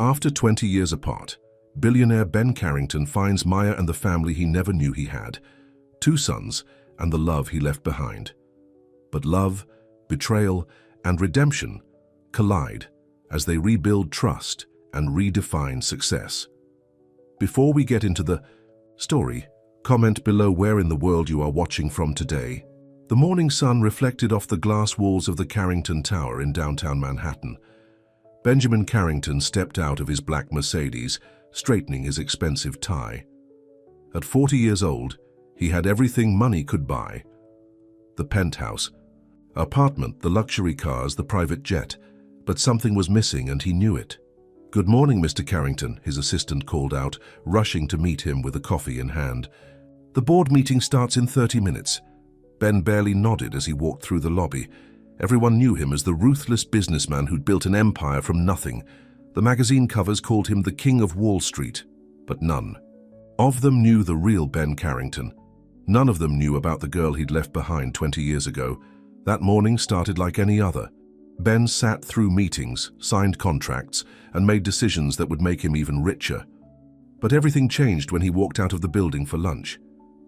After 20 years apart, billionaire Ben Carrington finds Maya and the family he never knew he had, 2 sons and the love he left behind. But love, betrayal, and redemption collide as they rebuild trust and redefine success. Before we get into the story, comment below where in the world you are watching from today. The morning sun reflected off the glass walls of the Carrington Tower in downtown Manhattan. Benjamin Carrington stepped out of his black Mercedes, straightening his expensive tie. At 40 years old, he had everything money could buy. The penthouse, apartment, the luxury cars, the private jet. But something was missing and he knew it. "Good morning, Mr. Carrington," his assistant called out, rushing to meet him with a coffee in hand. "The board meeting starts in 30 minutes. Ben barely nodded as he walked through the lobby. Everyone knew him as the ruthless businessman who'd built an empire from nothing. The magazine covers called him the King of Wall Street, but none of them knew the real Ben Carrington. None of them knew about the girl he'd left behind 20 years ago. That morning started like any other. Ben sat through meetings, signed contracts, and made decisions that would make him even richer. But everything changed when he walked out of the building for lunch.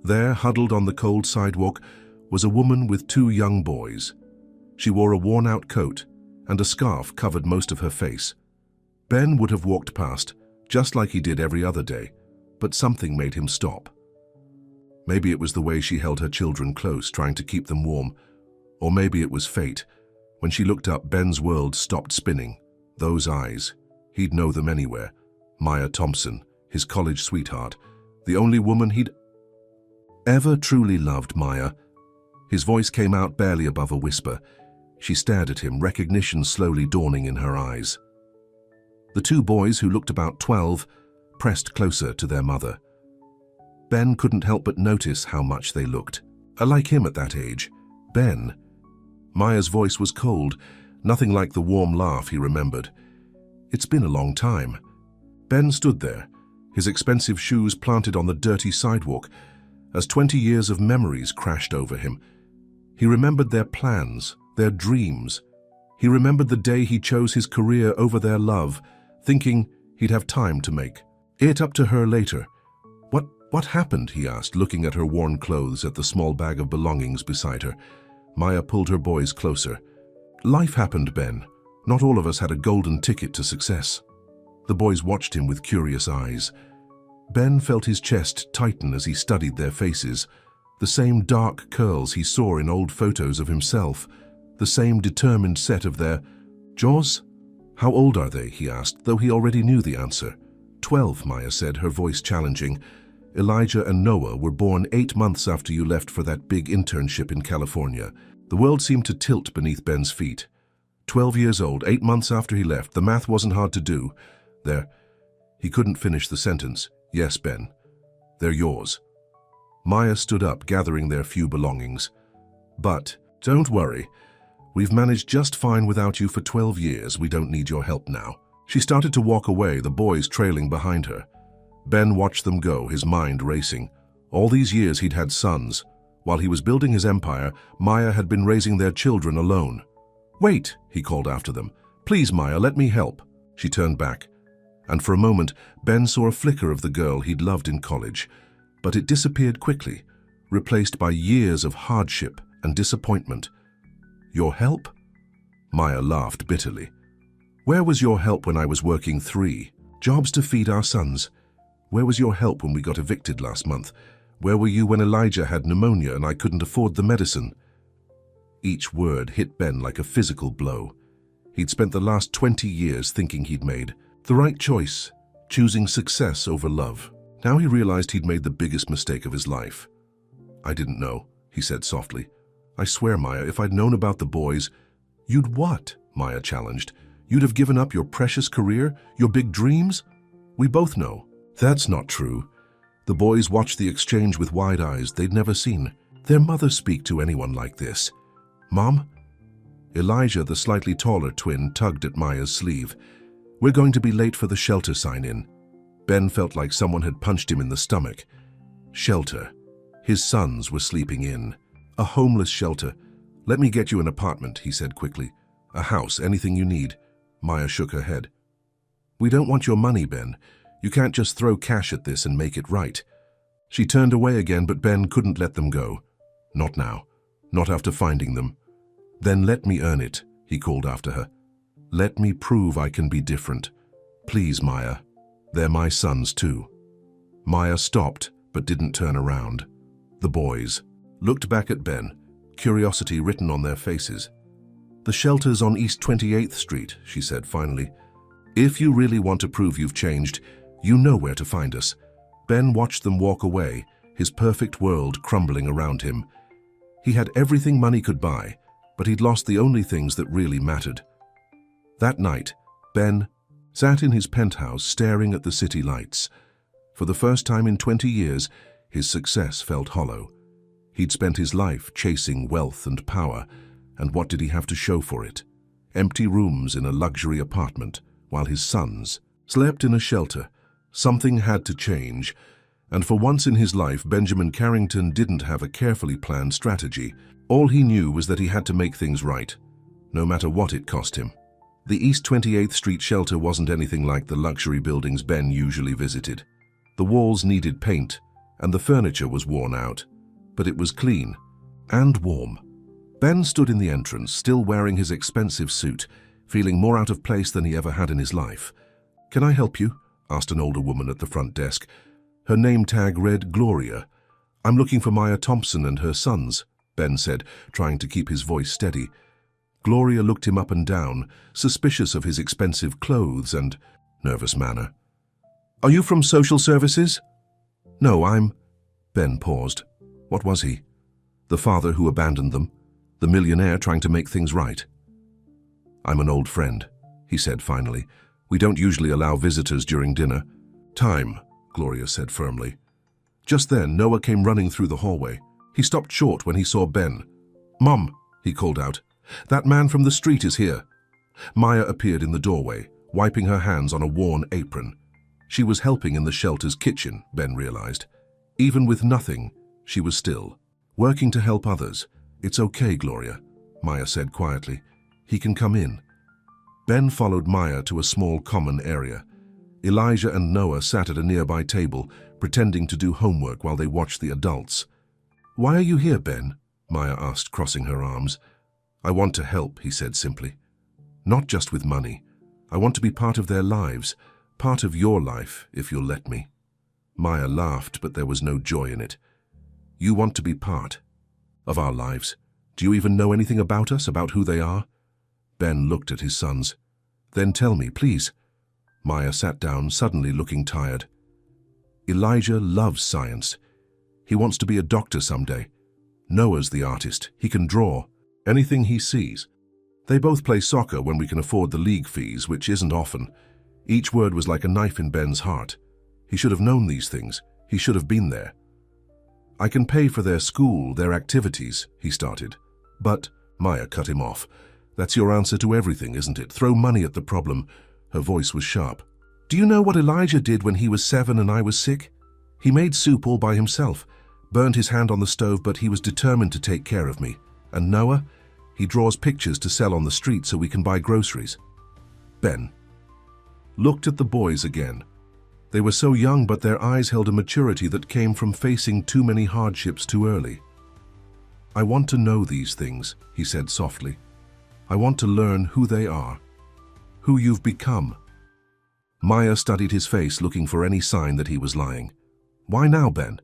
There, huddled on the cold sidewalk, was a woman with 2 young boys. She wore a worn-out coat, and a scarf covered most of her face. Ben would have walked past, just like he did every other day, but something made him stop. Maybe it was the way she held her children close, trying to keep them warm. Or maybe it was fate. When she looked up, Ben's world stopped spinning. Those eyes, he'd know them anywhere. Maya Thompson, his college sweetheart, the only woman he'd ever truly loved. Maya. His voice came out barely above a whisper. She stared at him, recognition slowly dawning in her eyes. The 2 boys, who looked about 12, pressed closer to their mother. Ben couldn't help but notice how much they looked alike him at that age. Ben. Maya's voice was cold, nothing like the warm laugh he remembered. It's been a long time. Ben stood there, his expensive shoes planted on the dirty sidewalk, as 20 years of memories crashed over him. He remembered their plans, their dreams. He remembered the day he chose his career over their love, thinking he'd have time to make it up to her later. What happened?" he asked, looking at her worn clothes, at the small bag of belongings beside her. Maya pulled her boys closer. "Life happened, Ben. Not all of us had a golden ticket to success." The boys watched him with curious eyes. Ben felt his chest tighten as he studied their faces. The same dark curls he saw in old photos of himself. The same determined set of their jaws. "How old are they?" he asked, though he already knew the answer. 12, Maya said, her voice challenging. "Elijah and Noah were born 8 months after you left for that big internship in California." The world seemed to tilt beneath Ben's feet. 12 years old, 8 months after he left. The math wasn't hard to do. He couldn't finish the sentence. "Yes, Ben. They're yours." Maya stood up, gathering their few belongings. "But don't worry. We've managed just fine without you for 12 years. We don't need your help now." She started to walk away, the boys trailing behind her. Ben watched them go, his mind racing. All these years he'd had sons. While he was building his empire, Maya had been raising their children alone. "Wait," he called after them. "Please, Maya, let me help." She turned back, and for a moment, Ben saw a flicker of the girl he'd loved in college. But it disappeared quickly, replaced by years of hardship and disappointment. "Your help?" Maya laughed bitterly. "Where was your help when I was working 3 jobs to feed our sons? Where was your help when we got evicted last month? Where were you when Elijah had pneumonia and I couldn't afford the medicine?" Each word hit Ben like a physical blow. He'd spent the last 20 years thinking he'd made the right choice, choosing success over love. Now he realized he'd made the biggest mistake of his life. "I didn't know," he said softly. "I swear, Maya, if I'd known about the boys—" "You'd what?" Maya challenged. "You'd have given up your precious career, your big dreams? We both know." "That's not true." The boys watched the exchange with wide eyes they'd never seen. Their mother speak to anyone like this. "Mom?" Elijah, the slightly taller twin, tugged at Maya's sleeve. "We're going to be late for the shelter sign-in." Ben felt like someone had punched him in the stomach. Shelter. His sons were sleeping in. A homeless shelter. "Let me get you an apartment," he said quickly. "A house, anything you need." Maya shook her head. "We don't want your money, Ben. You can't just throw cash at this and make it right." She turned away again, but Ben couldn't let them go. "Not now. Not after finding them." "Then let me earn it," he called after her. "Let me prove I can be different. Please, Maya. They're my sons too." Maya stopped, but didn't turn around. The boys looked back at Ben, curiosity written on their faces. "The shelter's on East 28th Street, she said finally. "If you really want to prove you've changed, you know where to find us." Ben watched them walk away, his perfect world crumbling around him. He had everything money could buy, but he'd lost the only things that really mattered. That night, Ben sat in his penthouse staring at the city lights. For the first time in 20 years, his success felt hollow. He'd spent his life chasing wealth and power, and what did he have to show for it? Empty rooms in a luxury apartment, while his sons slept in a shelter. Something had to change, and for once in his life, Benjamin Carrington didn't have a carefully planned strategy. All he knew was that he had to make things right, no matter what it cost him. The East 28th Street shelter wasn't anything like the luxury buildings Ben usually visited. The walls needed paint, and the furniture was worn out, but it was clean and warm. Ben stood in the entrance, still wearing his expensive suit, feeling more out of place than he ever had in his life. "Can I help you?" asked an older woman at the front desk. Her name tag read Gloria. "I'm looking for Maya Thompson and her sons," Ben said, trying to keep his voice steady. Gloria looked him up and down, suspicious of his expensive clothes and nervous manner. "Are you from social services?" "No, I'm—" Ben paused. What was he? The father who abandoned them? The millionaire trying to make things right? "I'm an old friend," he said finally. "We don't usually allow visitors during dinner." "Time," Gloria said firmly. Just then, Noah came running through the hallway. He stopped short when he saw Ben. "Mom," he called out, "that man from the street is here." Maya appeared in the doorway, wiping her hands on a worn apron. She was helping in the shelter's kitchen, Ben realized. Even with nothing, she was still working to help others. "It's okay, Gloria," Maya said quietly. "He can come in." Ben followed Maya to a small common area. Elijah and Noah sat at a nearby table, pretending to do homework while they watched the adults. "Why are you here, Ben?" Maya asked, crossing her arms. "I want to help," he said simply. "Not just with money. I want to be part of their lives, part of your life, if you'll let me." Maya laughed, but there was no joy in it. "You want to be part of our lives? Do you even know anything about us, about who they are?" Ben looked at his sons. "Then tell me, please." Maya sat down, suddenly looking tired. "Elijah loves science. He wants to be a doctor someday. Noah's the artist. He can draw anything he sees. They both play soccer when we can afford the league fees, which isn't often." Each word was like a knife in Ben's heart. He should have known these things. He should have been there. "I can pay for their school, their activities," he started. "But," Maya cut him off, "that's your answer to everything, isn't it? Throw money at the problem." Her voice was sharp. "Do you know what Elijah did when he was 7 and I was sick? He made soup all by himself, burned his hand on the stove, but he was determined to take care of me. And Noah? He draws pictures to sell on the street so we can buy groceries." Ben looked at the boys again. They were so young, but their eyes held a maturity that came from facing too many hardships too early. "I want to know these things," he said softly. "I want to learn who they are, who you've become." Maya studied his face, looking for any sign that he was lying. "Why now, Ben?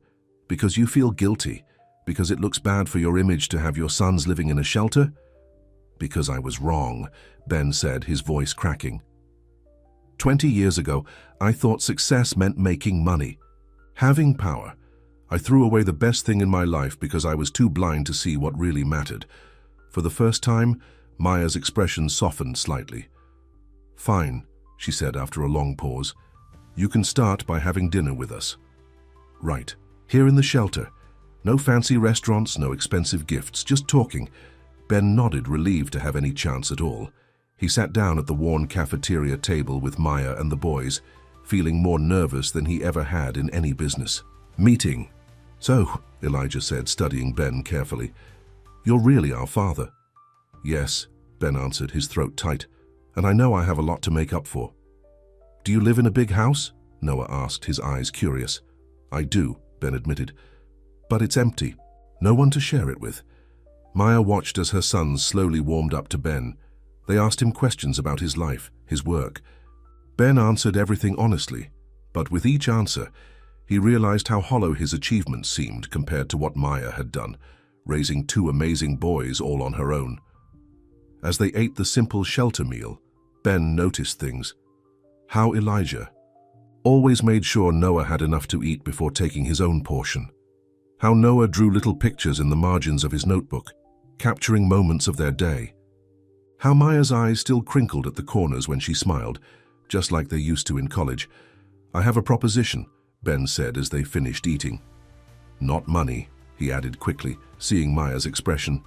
Because you feel guilty? Because it looks bad for your image to have your sons living in a shelter?" "Because I was wrong," Ben said, his voice cracking. 20 years ago, I thought success meant making money, having power. I threw away the best thing in my life because I was too blind to see what really mattered." For the first time, Maya's expression softened slightly. "Fine," she said after a long pause. "You can start by having dinner with us." "Right, here in the shelter. No fancy restaurants, no expensive gifts, just talking." Ben nodded, relieved to have any chance at all. He sat down at the worn cafeteria table with Maya and the boys, feeling more nervous than he ever had in any business meeting. "So," Elijah said, studying Ben carefully, "you're really our father." "Yes," Ben answered, his throat tight, "and I know I have a lot to make up for." "Do you live in a big house?" Noah asked, his eyes curious. "I do," Ben admitted. "But it's empty. No one to share it with." Maya watched as her sons slowly warmed up to Ben. They asked him questions about his life, his work. Ben answered everything honestly, but with each answer, he realized how hollow his achievements seemed compared to what Maya had done, raising two amazing boys all on her own. As they ate the simple shelter meal, Ben noticed things. How Elijah always made sure Noah had enough to eat before taking his own portion. How Noah drew little pictures in the margins of his notebook, capturing moments of their day. How Maya's eyes still crinkled at the corners when she smiled, just like they used to in college. "I have a proposition," Ben said as they finished eating. "Not money," he added quickly, seeing Maya's expression.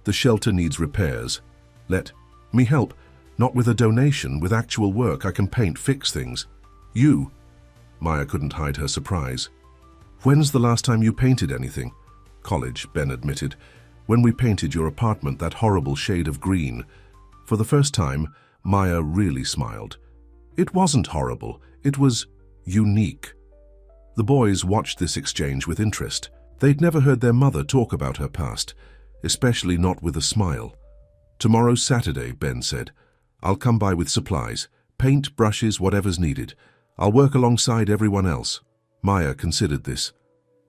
"The shelter needs repairs. Let me help. Not with a donation, with actual work. I can paint, fix things." "You?" Maya couldn't hide her surprise. "When's the last time you painted anything?" "College," Ben admitted. "When we painted your apartment that horrible shade of green." For the first time, Maya really smiled. It wasn't horrible, it was unique. The boys watched this exchange with interest. They'd never heard their mother talk about her past, especially not with a smile. "Tomorrow's Saturday," Ben said. "I'll come by with supplies, paint, brushes, whatever's needed. I'll work alongside everyone else." Maya considered this.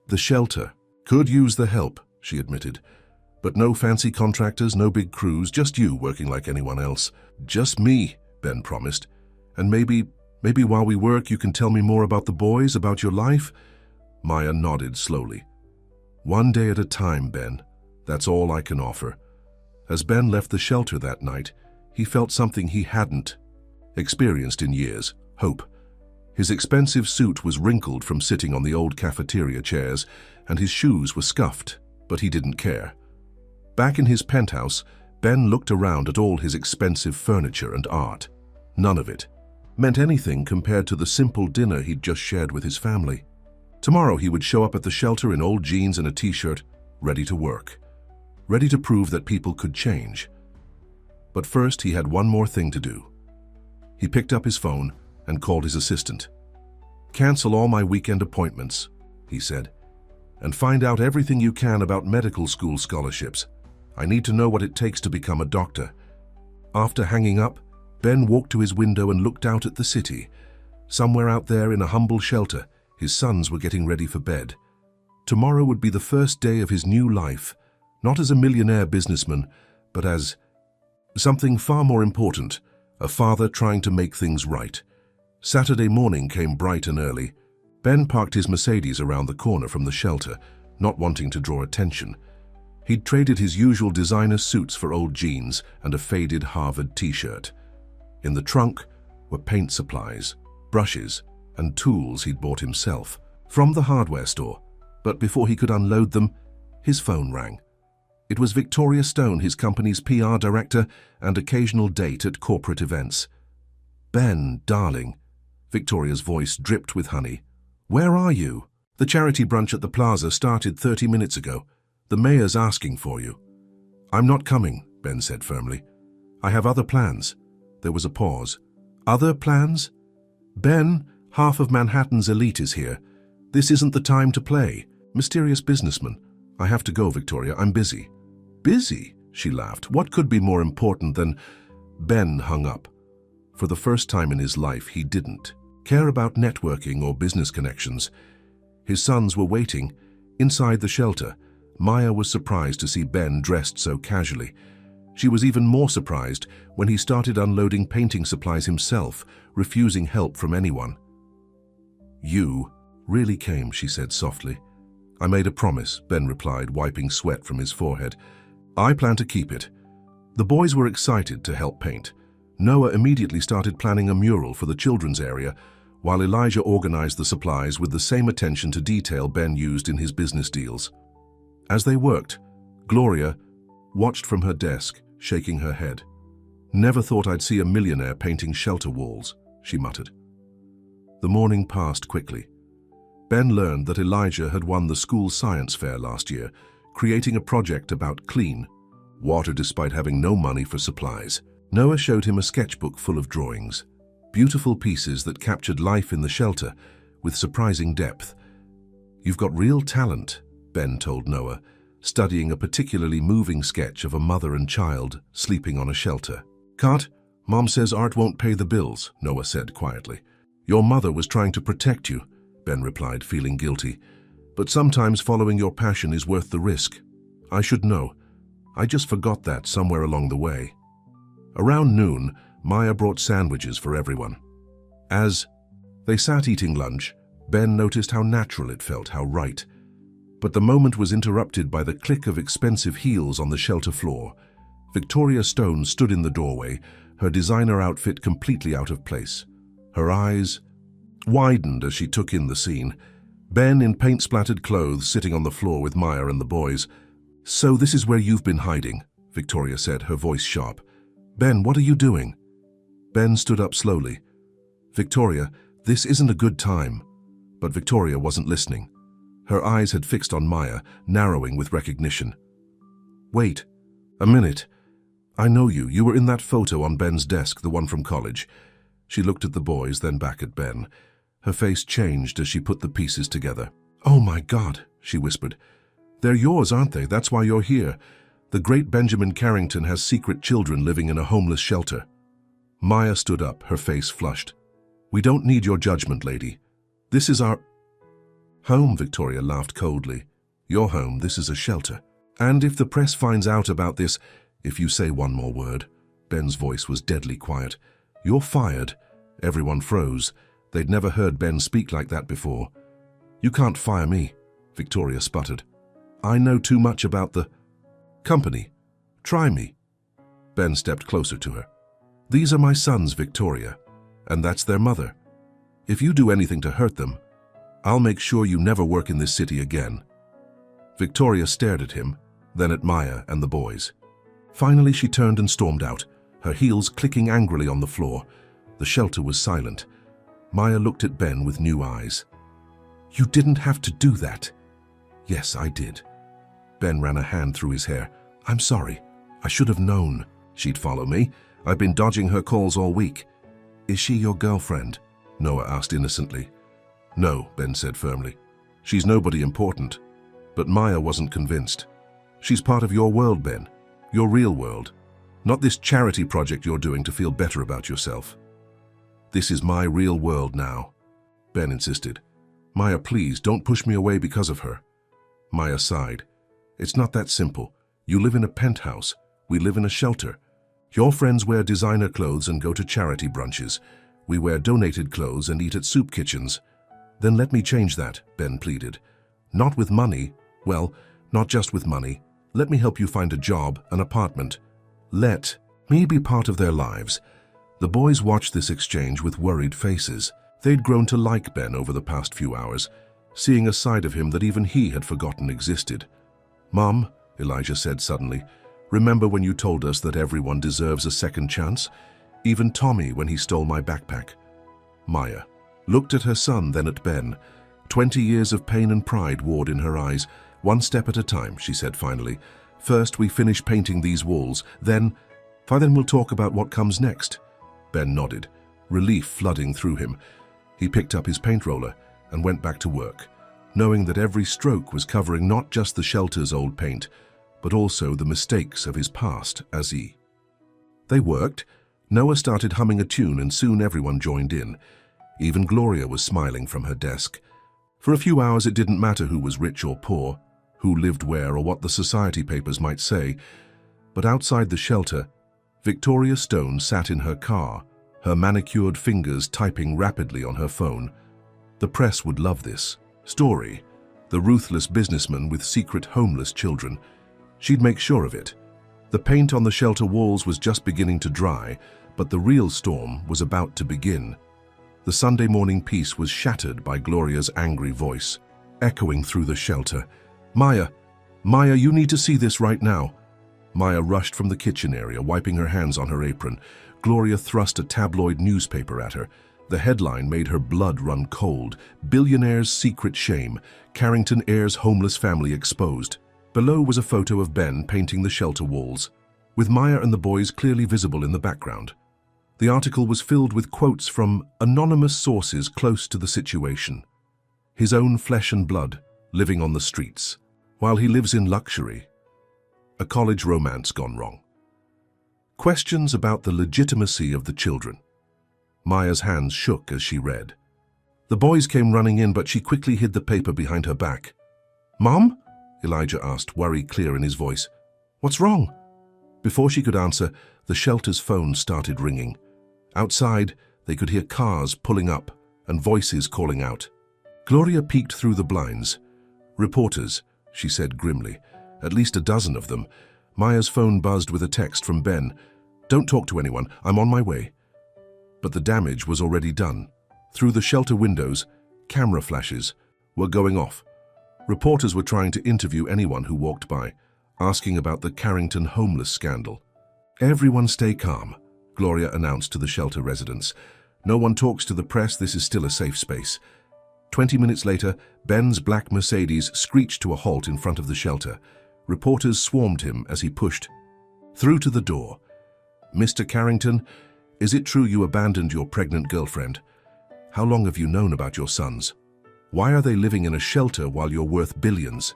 "The shelter could use the help," she admitted. "But no fancy contractors, no big crews, just you working like anyone else." "Just me," Ben promised. "And maybe while we work you can tell me more about the boys, about your life?" Maya nodded slowly. "One day at a time, Ben. That's all I can offer." As Ben left the shelter that night, he felt something he hadn't experienced in years: hope. His expensive suit was wrinkled from sitting on the old cafeteria chairs, and his shoes were scuffed, but he didn't care. Back in his penthouse, Ben looked around at all his expensive furniture and art. None of it meant anything compared to the simple dinner he'd just shared with his family. Tomorrow he would show up at the shelter in old jeans and a t-shirt, ready to work, ready to prove that people could change. But first he had one more thing to do. He picked up his phone and called his assistant. "Cancel all my weekend appointments," he said, "and find out everything you can about medical school scholarships. I need to know what it takes to become a doctor." After hanging up, Ben walked to his window and looked out at the city. Somewhere out there in a humble shelter, his sons were getting ready for bed. Tomorrow would be the first day of his new life, not as a millionaire businessman, but as something far more important, a father trying to make things right. Saturday morning came bright and early. Ben parked his Mercedes around the corner from the shelter, not wanting to draw attention. He'd traded his usual designer suits for old jeans and a faded Harvard t-shirt. In the trunk were paint supplies, brushes, and tools he'd bought himself from the hardware store. But before he could unload them, his phone rang. It was Victoria Stone, his company's PR director and occasional date at corporate events. "Ben, darling," Victoria's voice dripped with honey. "Where are you? The charity brunch at the plaza started 30 minutes ago. The mayor's asking for you." "I'm not coming," Ben said firmly. "I have other plans." There was a pause. "Other plans?" "Ben, half of Manhattan's elite is here. This isn't the time to play. Mysterious businessman." "I have to go, Victoria. I'm busy." "Busy?" she laughed. "What could be more important than—" Ben hung up. For the first time in his life, he didn't care about networking or business connections. His sons were waiting. Inside the shelter, Maya was surprised to see Ben dressed so casually. She was even more surprised when he started unloading painting supplies himself, refusing help from anyone. "You really came," she said softly. "I made a promise," Ben replied, wiping sweat from his forehead. "I plan to keep it." The boys were excited to help paint. Noah immediately started planning a mural for the children's area, while Elijah organized the supplies with the same attention to detail Ben used in his business deals. As they worked, Gloria watched from her desk, shaking her head. "Never thought I'd see a millionaire painting shelter walls," she muttered. The morning passed quickly. Ben learned that Elijah had won the school science fair last year, creating a project about clean water despite having no money for supplies. Noah showed him a sketchbook full of drawings. beautiful pieces that captured life in the shelter with surprising depth. "You've got real talent," Ben told Noah, studying a particularly moving sketch of a mother and child sleeping on a shelter. "Cut. Mom says art won't pay the bills," Noah said quietly. "Your mother was trying to protect you," Ben replied, feeling guilty. "But sometimes following your passion is worth the risk. I should know. I just forgot that somewhere along the way." Around noon, Maya brought sandwiches for everyone. As they sat eating lunch, Ben noticed how natural it felt, how right. But the moment was interrupted by the click of expensive heels on the shelter floor. Victoria Stone stood in the doorway, her designer outfit completely out of place. Her eyes widened as she took in the scene. Ben in paint-splattered clothes sitting on the floor with Maya and the boys. "So this is where you've been hiding," Victoria said, her voice sharp. "Ben, what are you doing?" Ben stood up slowly. "Victoria, this isn't a good time." But Victoria wasn't listening. Her eyes had fixed on Maya, narrowing with recognition. "Wait. A minute. I know you. You were in that photo on Ben's desk, the one from college." She looked at the boys, then back at Ben. Her face changed as she put the pieces together. "Oh my God," she whispered. "They're yours, aren't they? That's why you're here. The great Benjamin Carrington has secret children living in a homeless shelter." Maya stood up, her face flushed. "We don't need your judgment, lady. This is our home," Victoria laughed coldly. "Your home, this is a shelter. And if the press finds out about this, if you say one more word," Ben's voice was deadly quiet, "you're fired." Everyone froze. They'd never heard Ben speak like that before. "You can't fire me," Victoria sputtered. "I know too much about the company. Try me." Ben stepped closer to her. "These are my sons, Victoria, and that's their mother. If you do anything to hurt them, I'll make sure you never work in this city again." Victoria stared at him, then at Maya and the boys. Finally, she turned and stormed out, her heels clicking angrily on the floor. The shelter was silent. Maya looked at Ben with new eyes. "You didn't have to do that." "Yes, I did." Ben ran a hand through his hair. "I'm sorry. I should have known. She'd follow me. I've been dodging her calls all week." "Is she your girlfriend?" Noah asked innocently. "No," Ben said firmly. "She's nobody important." But Maya wasn't convinced. "She's part of your world, Ben. Your real world. Not this charity project you're doing to feel better about yourself." "This is my real world now," Ben insisted. "Maya, please, don't push me away because of her." Maya sighed. "It's not that simple. You live in a penthouse. We live in a shelter. Your friends wear designer clothes and go to charity brunches. We wear donated clothes and eat at soup kitchens." "Then let me change that," Ben pleaded. "Not with money. Well, not just with money. Let me help you find a job, an apartment. Let me be part of their lives." The boys watched this exchange with worried faces. They'd grown to like Ben over the past few hours, seeing a side of him that even he had forgotten existed. "Mom," Elijah said suddenly, "remember when you told us that everyone deserves a second chance? Even Tommy when he stole my backpack." Maya looked at her son, then at Ben. 20 years of pain and pride warred in her eyes. "One step at a time," she said finally. "First we finish painting these walls, then we'll talk about what comes next." Ben nodded, relief flooding through him. He picked up his paint roller and went back to work, knowing that every stroke was covering not just the shelter's old paint, but also the mistakes of his past as he. They worked. Noah started humming a tune and soon everyone joined in. Even Gloria was smiling from her desk. For a few hours it didn't matter who was rich or poor, who lived where or what the society papers might say. But outside the shelter, Victoria Stone sat in her car, her manicured fingers typing rapidly on her phone. The press would love this story. The ruthless businessman with secret homeless children. She'd make sure of it. The paint on the shelter walls was just beginning to dry, but the real storm was about to begin. The Sunday morning peace was shattered by Gloria's angry voice, echoing through the shelter. Maya, you need to see this right now." Maya rushed from the kitchen area, wiping her hands on her apron. Gloria thrust a tabloid newspaper at her. The headline made her blood run cold. "Billionaire's secret shame. Carrington heir's homeless family exposed." Below was a photo of Ben painting the shelter walls, with Maya and the boys clearly visible in the background. The article was filled with quotes from anonymous sources close to the situation. His own flesh and blood, living on the streets, while he lives in luxury. A college romance gone wrong. Questions about the legitimacy of the children. Maya's hands shook as she read. The boys came running in, but she quickly hid the paper behind her back. "Mom?" Elijah asked, worry clear in his voice. "What's wrong?" Before she could answer, the shelter's phone started ringing. Outside, they could hear cars pulling up and voices calling out. Gloria peeked through the blinds. "Reporters," she said grimly. "At least a dozen of them." Maya's phone buzzed with a text from Ben. "Don't talk to anyone. I'm on my way." But the damage was already done. Through the shelter windows, camera flashes were going off. Reporters were trying to interview anyone who walked by, asking about the Carrington homeless scandal. "Everyone stay calm," Gloria announced to the shelter residents. "No one talks to the press. This is still a safe space." 20 minutes later, Ben's black Mercedes screeched to a halt in front of the shelter. Reporters swarmed him as he pushed through to the door. "Mr. Carrington, is it true you abandoned your pregnant girlfriend? How long have you known about your sons? Why are they living in a shelter while you're worth billions?"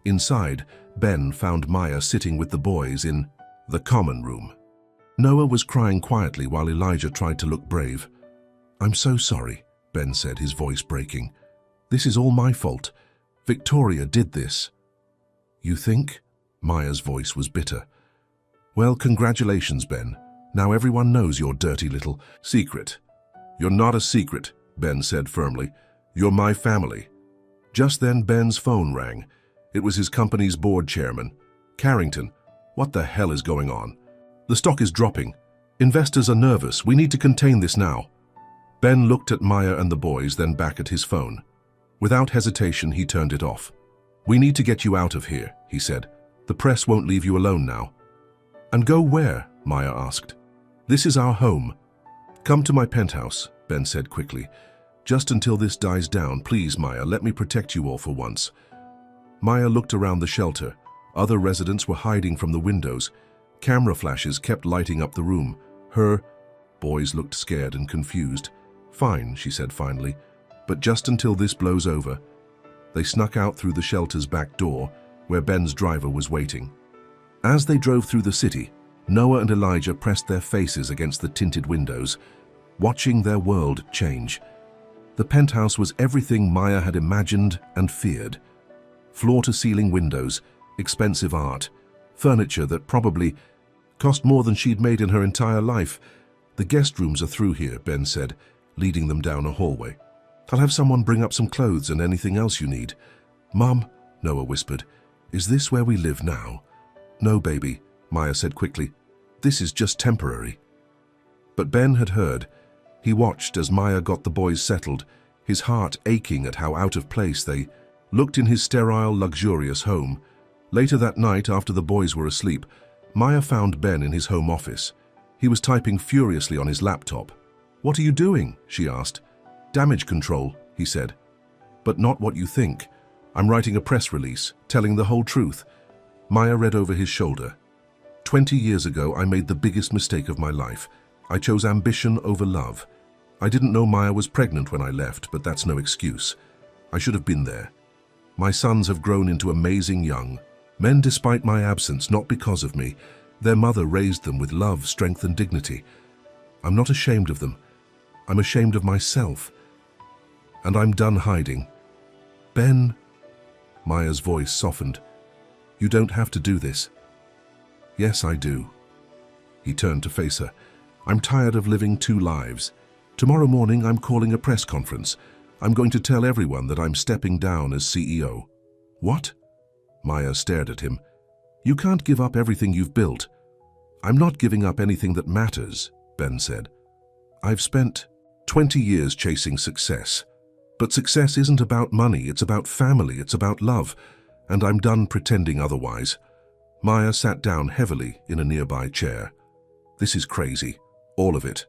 Inside, Ben found Maya sitting with the boys in the common room. Noah was crying quietly while Elijah tried to look brave. "I'm so sorry," Ben said, his voice breaking. "This is all my fault. Victoria did this." "You think?" Maya's voice was bitter. "Well, congratulations, Ben. Now everyone knows your dirty little secret." "You're not a secret," Ben said firmly. "You're my family." Just then, Ben's phone rang. It was his company's board chairman. "Carrington, what the hell is going on? The stock is dropping. Investors are nervous. We need to contain this now." Ben looked at Maya and the boys, then back at his phone. Without hesitation, he turned it off. "We need to get you out of here," he said. "The press won't leave you alone now." "And go where?" Maya asked. "This is our home." "Come to my penthouse," Ben said quickly. "Just until this dies down, please, Maya, let me protect you all for once." Maya looked around the shelter. Other residents were hiding from the windows. Camera flashes kept lighting up the room. Boys looked scared and confused. "Fine," she said finally, "but just until this blows over." They snuck out through the shelter's back door, where Ben's driver was waiting. As they drove through the city, Noah and Elijah pressed their faces against the tinted windows, watching their world change. The penthouse was everything Maya had imagined and feared. Floor-to-ceiling windows, expensive art, furniture that probably cost more than she'd made in her entire life. "The guest rooms are through here," Ben said, leading them down a hallway. "I'll have someone bring up some clothes and anything else you need." "Mom," Noah whispered, "is this where we live now?" "No, baby," Maya said quickly. "This is just temporary." But Ben had heard. He watched as Maya got the boys settled, his heart aching at how out of place they looked in his sterile, luxurious home. Later that night, after the boys were asleep, Maya found Ben in his home office. He was typing furiously on his laptop. "What are you doing?" she asked. "Damage control," he said. "But not what you think. I'm writing a press release, telling the whole truth." Maya read over his shoulder. 20 years ago, I made the biggest mistake of my life. I chose ambition over love. I didn't know Maya was pregnant when I left, but that's no excuse. I should have been there. My sons have grown into amazing young men despite my absence, not because of me. Their mother raised them with love, strength, and dignity. I'm not ashamed of them. I'm ashamed of myself. And I'm done hiding. Ben, Maya's voice softened. You don't have to do this. Yes, I do. He turned to face her. I'm tired of living two lives. Tomorrow morning, I'm calling a press conference. I'm going to tell everyone that I'm stepping down as CEO. What? Maya stared at him. You can't give up everything you've built. I'm not giving up anything that matters, Ben said. I've spent 20 years chasing success. But success isn't about money, it's about family, it's about love. And I'm done pretending otherwise. Maya sat down heavily in a nearby chair. This is crazy, all of it.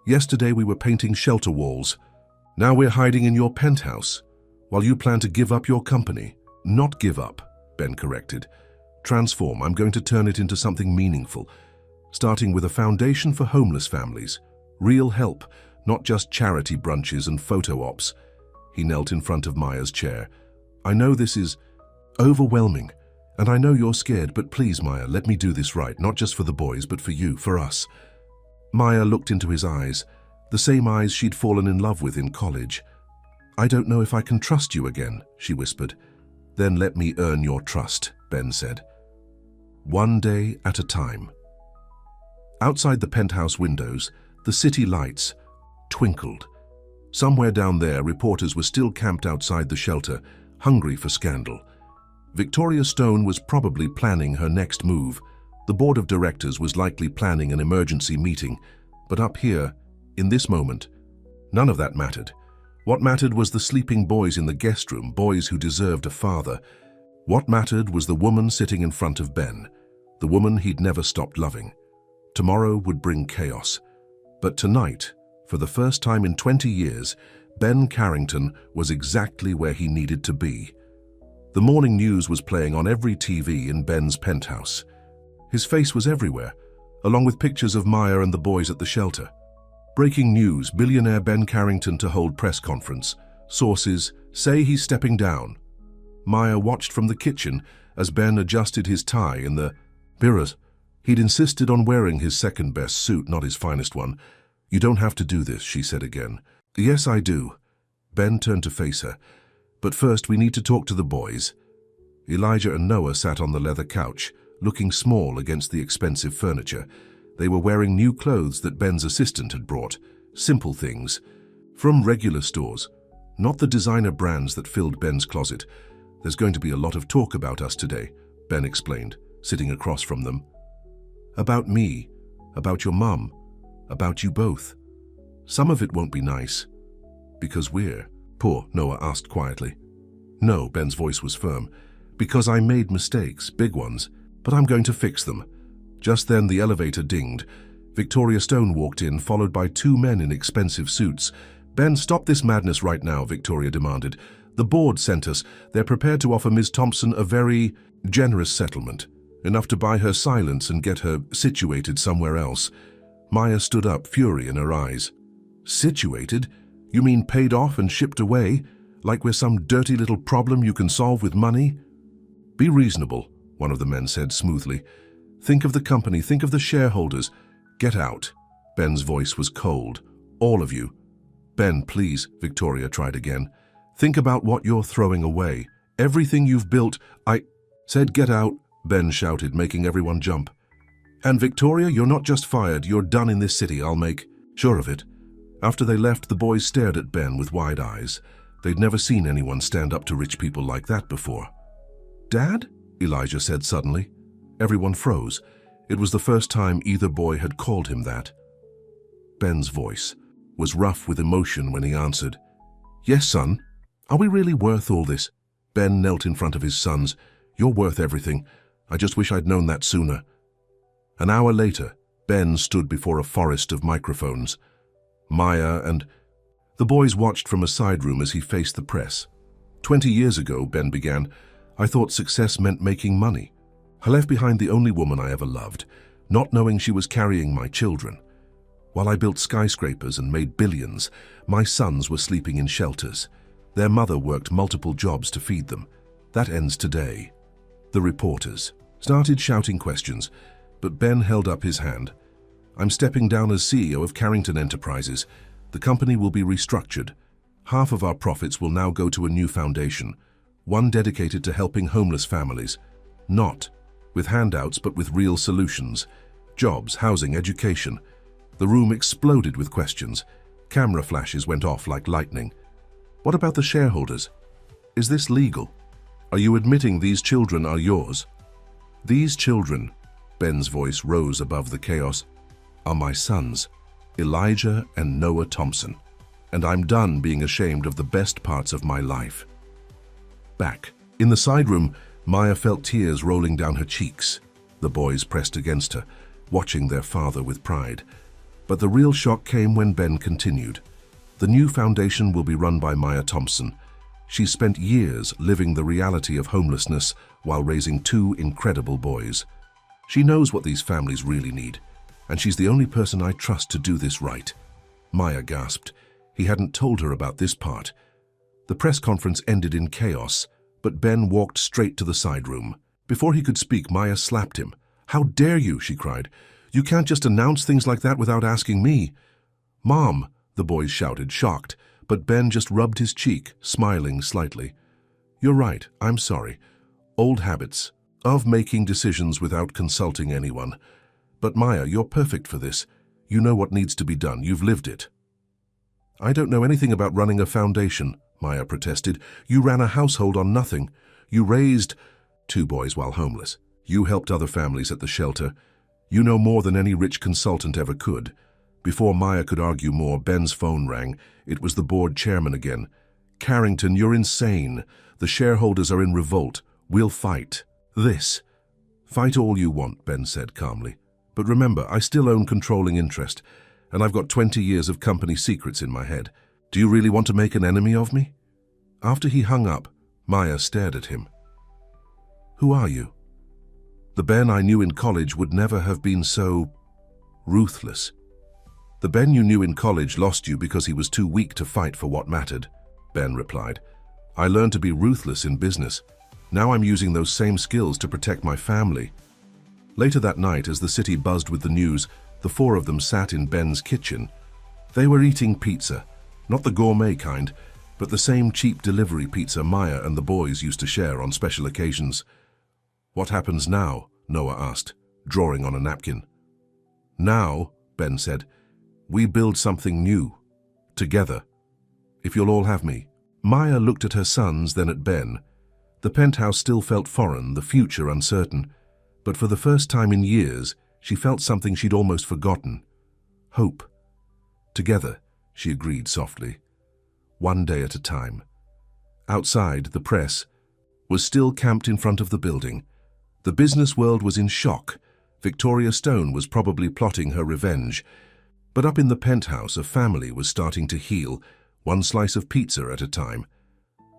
Yesterday we were painting shelter walls. Now we're hiding in your penthouse, while you plan to give up your company. Not give up, Ben corrected. Transform. I'm going to turn it into something meaningful. starting with a foundation for homeless families. Real help, not just charity brunches and photo ops. He knelt in front of Maya's chair. I know this is overwhelming, and I know you're scared, but please, Maya, let me do this right, not just for the boys, but for you, for us. Maya looked into his eyes, the same eyes she'd fallen in love with in college. I don't know if I can trust you again, she whispered. Then let me earn your trust, Ben said. One day at a time. Outside the penthouse windows, the city lights twinkled. Somewhere down there, reporters were still camped outside the shelter, hungry for scandal. Victoria Stone was probably planning her next move. The board of directors was likely planning an emergency meeting. But up here, in this moment, none of that mattered. What mattered was the sleeping boys in the guest room, boys who deserved a father. What mattered was the woman sitting in front of Ben, the woman he'd never stopped loving. Tomorrow would bring chaos. But tonight, for the first time in 20 years, Ben Carrington was exactly where he needed to be. The morning news was playing on every TV in Ben's penthouse. His face was everywhere, along with pictures of Maya and the boys at the shelter. Breaking news, billionaire Ben Carrington to hold press conference. Sources say he's stepping down. Maya watched from the kitchen as Ben adjusted his tie in the mirrors. He'd insisted on wearing his second-best suit, not his finest one. You don't have to do this, she said again. Yes, I do. Ben turned to face her. But first, we need to talk to the boys. Elijah and Noah sat on the leather couch, looking small against the expensive furniture. They were wearing new clothes that Ben's assistant had brought. Simple things. From regular stores. Not the designer brands that filled Ben's closet. There's going to be a lot of talk about us today, Ben explained, sitting across from them. About me, about your mum, about you both. Some of it won't be nice. Because we're poor, Noah asked quietly. No, Ben's voice was firm. Because I made mistakes, big ones, but I'm going to fix them. Just then the elevator dinged. Victoria Stone walked in, followed by two men in expensive suits. Ben, stop this madness right now, Victoria demanded. The board sent us. They're prepared to offer Ms. Thompson a very generous settlement. Enough to buy her silence and get her situated somewhere else. Maya stood up, fury in her eyes. Situated? You mean paid off and shipped away? Like we're some dirty little problem you can solve with money? Be reasonable, one of the men said smoothly. Think of the company, think of the shareholders. Get out. Ben's voice was cold. All of you. Ben, please, Victoria tried again. Think about what you're throwing away. Everything you've built. I said get out, Ben shouted, making everyone jump. And Victoria, you're not just fired, you're done in this city, I'll make sure of it. After they left, the boys stared at Ben with wide eyes. They'd never seen anyone stand up to rich people like that before. Dad? Elijah said suddenly. Everyone froze. It was the first time either boy had called him that. Ben's voice was rough with emotion when he answered. Yes, son. Are we really worth all this? Ben knelt in front of his sons. You're worth everything. I just wish I'd known that sooner. An hour later, Ben stood before a forest of microphones. Maya and the boys watched from a side room as he faced the press. 20 years ago, Ben began, I thought success meant making money. I left behind the only woman I ever loved, not knowing she was carrying my children. While I built skyscrapers and made billions, my sons were sleeping in shelters. Their mother worked multiple jobs to feed them. That ends today. The reporters started shouting questions, but Ben held up his hand. I'm stepping down as CEO of Carrington Enterprises. The company will be restructured. Half of our profits will now go to a new foundation, one dedicated to helping homeless families. Not with handouts, but with real solutions. Jobs, housing, education. The room exploded with questions. Camera flashes went off like lightning. What about the shareholders? Is this legal? Are you admitting these children are yours? These children, Ben's voice rose above the chaos, are my sons, Elijah and Noah Thompson, and I'm done being ashamed of the best parts of my life. Back in the side room, Maya felt tears rolling down her cheeks. The boys pressed against her, watching their father with pride. But the real shock came when Ben continued. The new foundation will be run by Maya Thompson. She's spent years living the reality of homelessness while raising two incredible boys. She knows what these families really need. and she's the only person I trust to do this right." Maya gasped. He hadn't told her about this part. The press conference ended in chaos, but Ben walked straight to the side room. Before he could speak, Maya slapped him. "How dare you?" she cried. "You can't just announce things like that without asking me." "Mom," the boys shouted, shocked, but Ben just rubbed his cheek, smiling slightly. "You're right, I'm sorry. Old habits of making decisions without consulting anyone. But Maya, you're perfect for this. You know what needs to be done. You've lived it." "I don't know anything about running a foundation," Maya protested. "You ran a household on nothing. You raised 2 boys while homeless. You helped other families at the shelter. You know more than any rich consultant ever could." Before Maya could argue more, Ben's phone rang. It was the board chairman again. "Carrington, you're insane. The shareholders are in revolt. We'll fight this." "Fight all you want," Ben said calmly. "But remember, I still own controlling interest, and I've got 20 years of company secrets in my head. Do you really want to make an enemy of me?" After he hung up, Maya stared at him. "Who are you?" "The Ben I knew in college would never have been so ruthless." "The Ben you knew in college lost you because he was too weak to fight for what mattered," Ben replied. "I learned to be ruthless in business. Now I'm using those same skills to protect my family." Later that night, as the city buzzed with the news, the 4 of them sat in Ben's kitchen. They were eating pizza, not the gourmet kind, but the same cheap delivery pizza Maya and the boys used to share on special occasions. "What happens now?" Noah asked, drawing on a napkin. "Now," Ben said, "we build something new. Together. If you'll all have me." Maya looked at her sons, then at Ben. The penthouse still felt foreign, the future uncertain. But for the first time in years, she felt something she'd almost forgotten. Hope. "Together," she agreed softly. One day at a time. Outside, the press was still camped in front of the building. The business world was in shock. Victoria Stone was probably plotting her revenge. But up in the penthouse, a family was starting to heal, one slice of pizza at a time.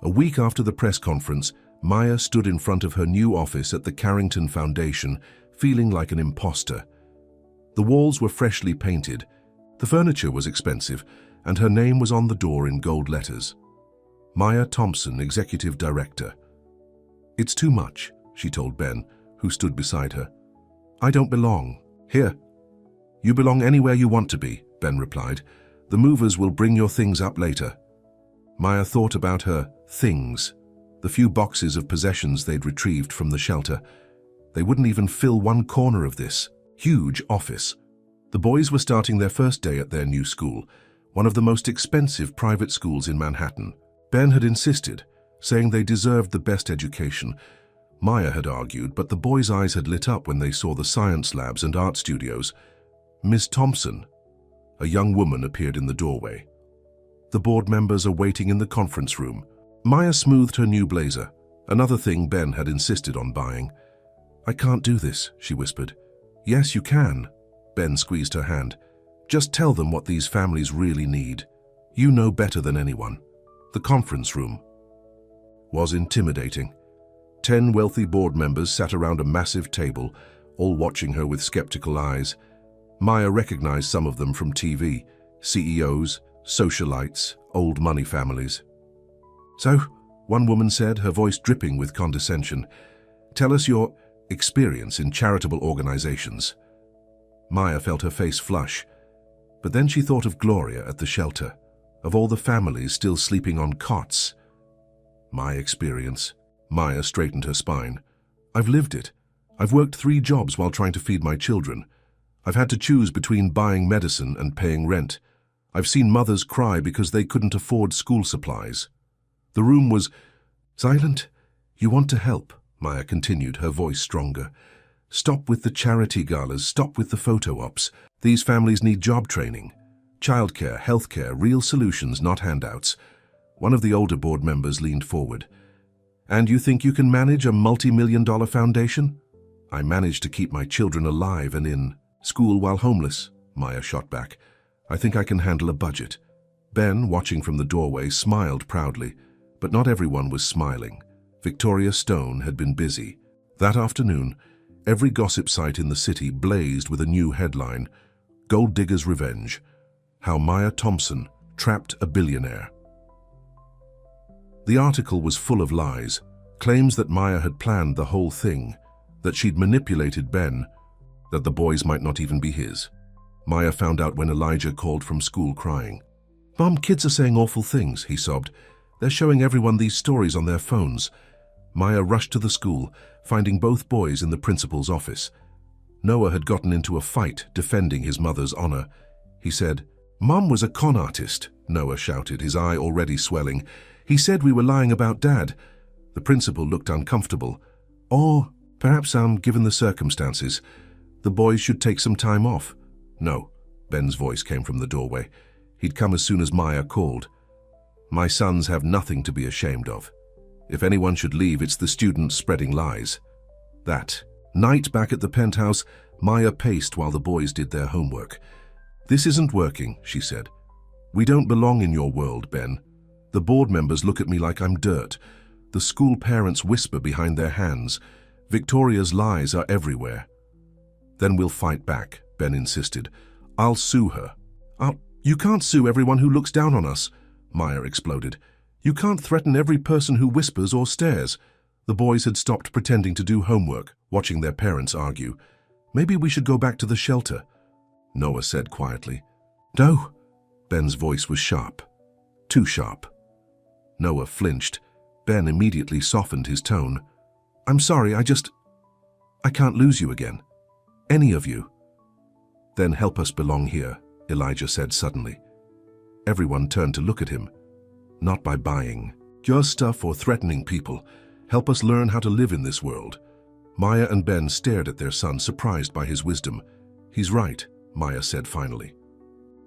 A week after the press conference, Maya stood in front of her new office at the Carrington Foundation, feeling like an imposter. The walls were freshly painted, the furniture was expensive, and her name was on the door in gold letters. Maya Thompson, Executive Director. "It's too much," she told Ben, who stood beside her. "I don't belong here." "You belong anywhere you want to be," Ben replied. "The movers will bring your things up later." Maya thought about her things, the few boxes of possessions they'd retrieved from the shelter. They wouldn't even fill one corner of this huge office. The boys were starting their first day at their new school, one of the most expensive private schools in Manhattan. Ben had insisted, saying they deserved the best education. Maya had argued, but the boys' eyes had lit up when they saw the science labs and art studios. "Miss Thompson," a young woman appeared in the doorway. "The board members are waiting in the conference room." Maya smoothed her new blazer, another thing Ben had insisted on buying. "I can't do this," she whispered. "Yes, you can." Ben squeezed her hand. "Just tell them what these families really need. You know better than anyone." The conference room was intimidating. 10 wealthy board members sat around a massive table, all watching her with skeptical eyes. Maya recognized some of them from TV, CEOs, socialites, old money families. "So," one woman said, her voice dripping with condescension, "tell us your experience in charitable organizations." Maya felt her face flush, but then she thought of Gloria at the shelter, of all the families still sleeping on cots. "My experience." Maya straightened her spine. "I've lived it. I've worked 3 jobs while trying to feed my children. I've had to choose between buying medicine and paying rent. I've seen mothers cry because they couldn't afford school supplies." The room was silent. "You want to help," Maya continued, her voice stronger. "Stop with the charity galas, stop with the photo ops. These families need job training. Childcare, healthcare, real solutions, not handouts." One of the older board members leaned forward. "And you think you can manage a multi-million-dollar foundation?" "I managed to keep my children alive and in school while homeless," Maya shot back. "I think I can handle a budget." Ben, watching from the doorway, smiled proudly, but not everyone was smiling. Victoria Stone had been busy. That afternoon, Every gossip site in the city blazed with a new headline: Gold Digger's Revenge. How Maya Thompson trapped a billionaire. The article was full of lies, claims that Maya had planned the whole thing, that she'd manipulated Ben, that the boys might not even be his. Maya found out when Elijah called from school crying. "Mom, kids are saying awful things," he sobbed. "They're showing everyone these stories on their phones." Maya rushed to the school, finding both boys in the principal's office. Noah had gotten into a fight defending his mother's honor. He said, "Mom was a con artist," Noah shouted, his eye already swelling. "He said we were lying about Dad." The principal looked uncomfortable. "Or perhaps, given the circumstances, the boys should take some time off." "No," Ben's voice came from the doorway. He'd come as soon as Maya called. "My sons have nothing to be ashamed of. If anyone should leave, it's the students spreading lies." That night back at the penthouse, Maya paced while the boys did their homework. "This isn't working," she said. "We don't belong in your world, Ben. The board members look at me like I'm dirt. The school parents whisper behind their hands. Victoria's lies are everywhere." "Then we'll fight back," Ben insisted. "I'll sue her." "You can't sue everyone who looks down on us," Maya exploded. "You can't threaten every person who whispers or stares." The boys had stopped pretending to do homework, watching their parents argue. "Maybe we should go back to the shelter," Noah said quietly. "No." Ben's voice was sharp. Too sharp. Noah flinched. Ben immediately softened his tone. "I'm sorry, I can't lose you again. Any of you." "Then help us belong here," Elijah said suddenly. Everyone turned to look at him. "Not by buying your stuff or threatening people. Help us learn how to live in this world." Maya and Ben stared at their son, surprised by his wisdom. "He's right," Maya said finally.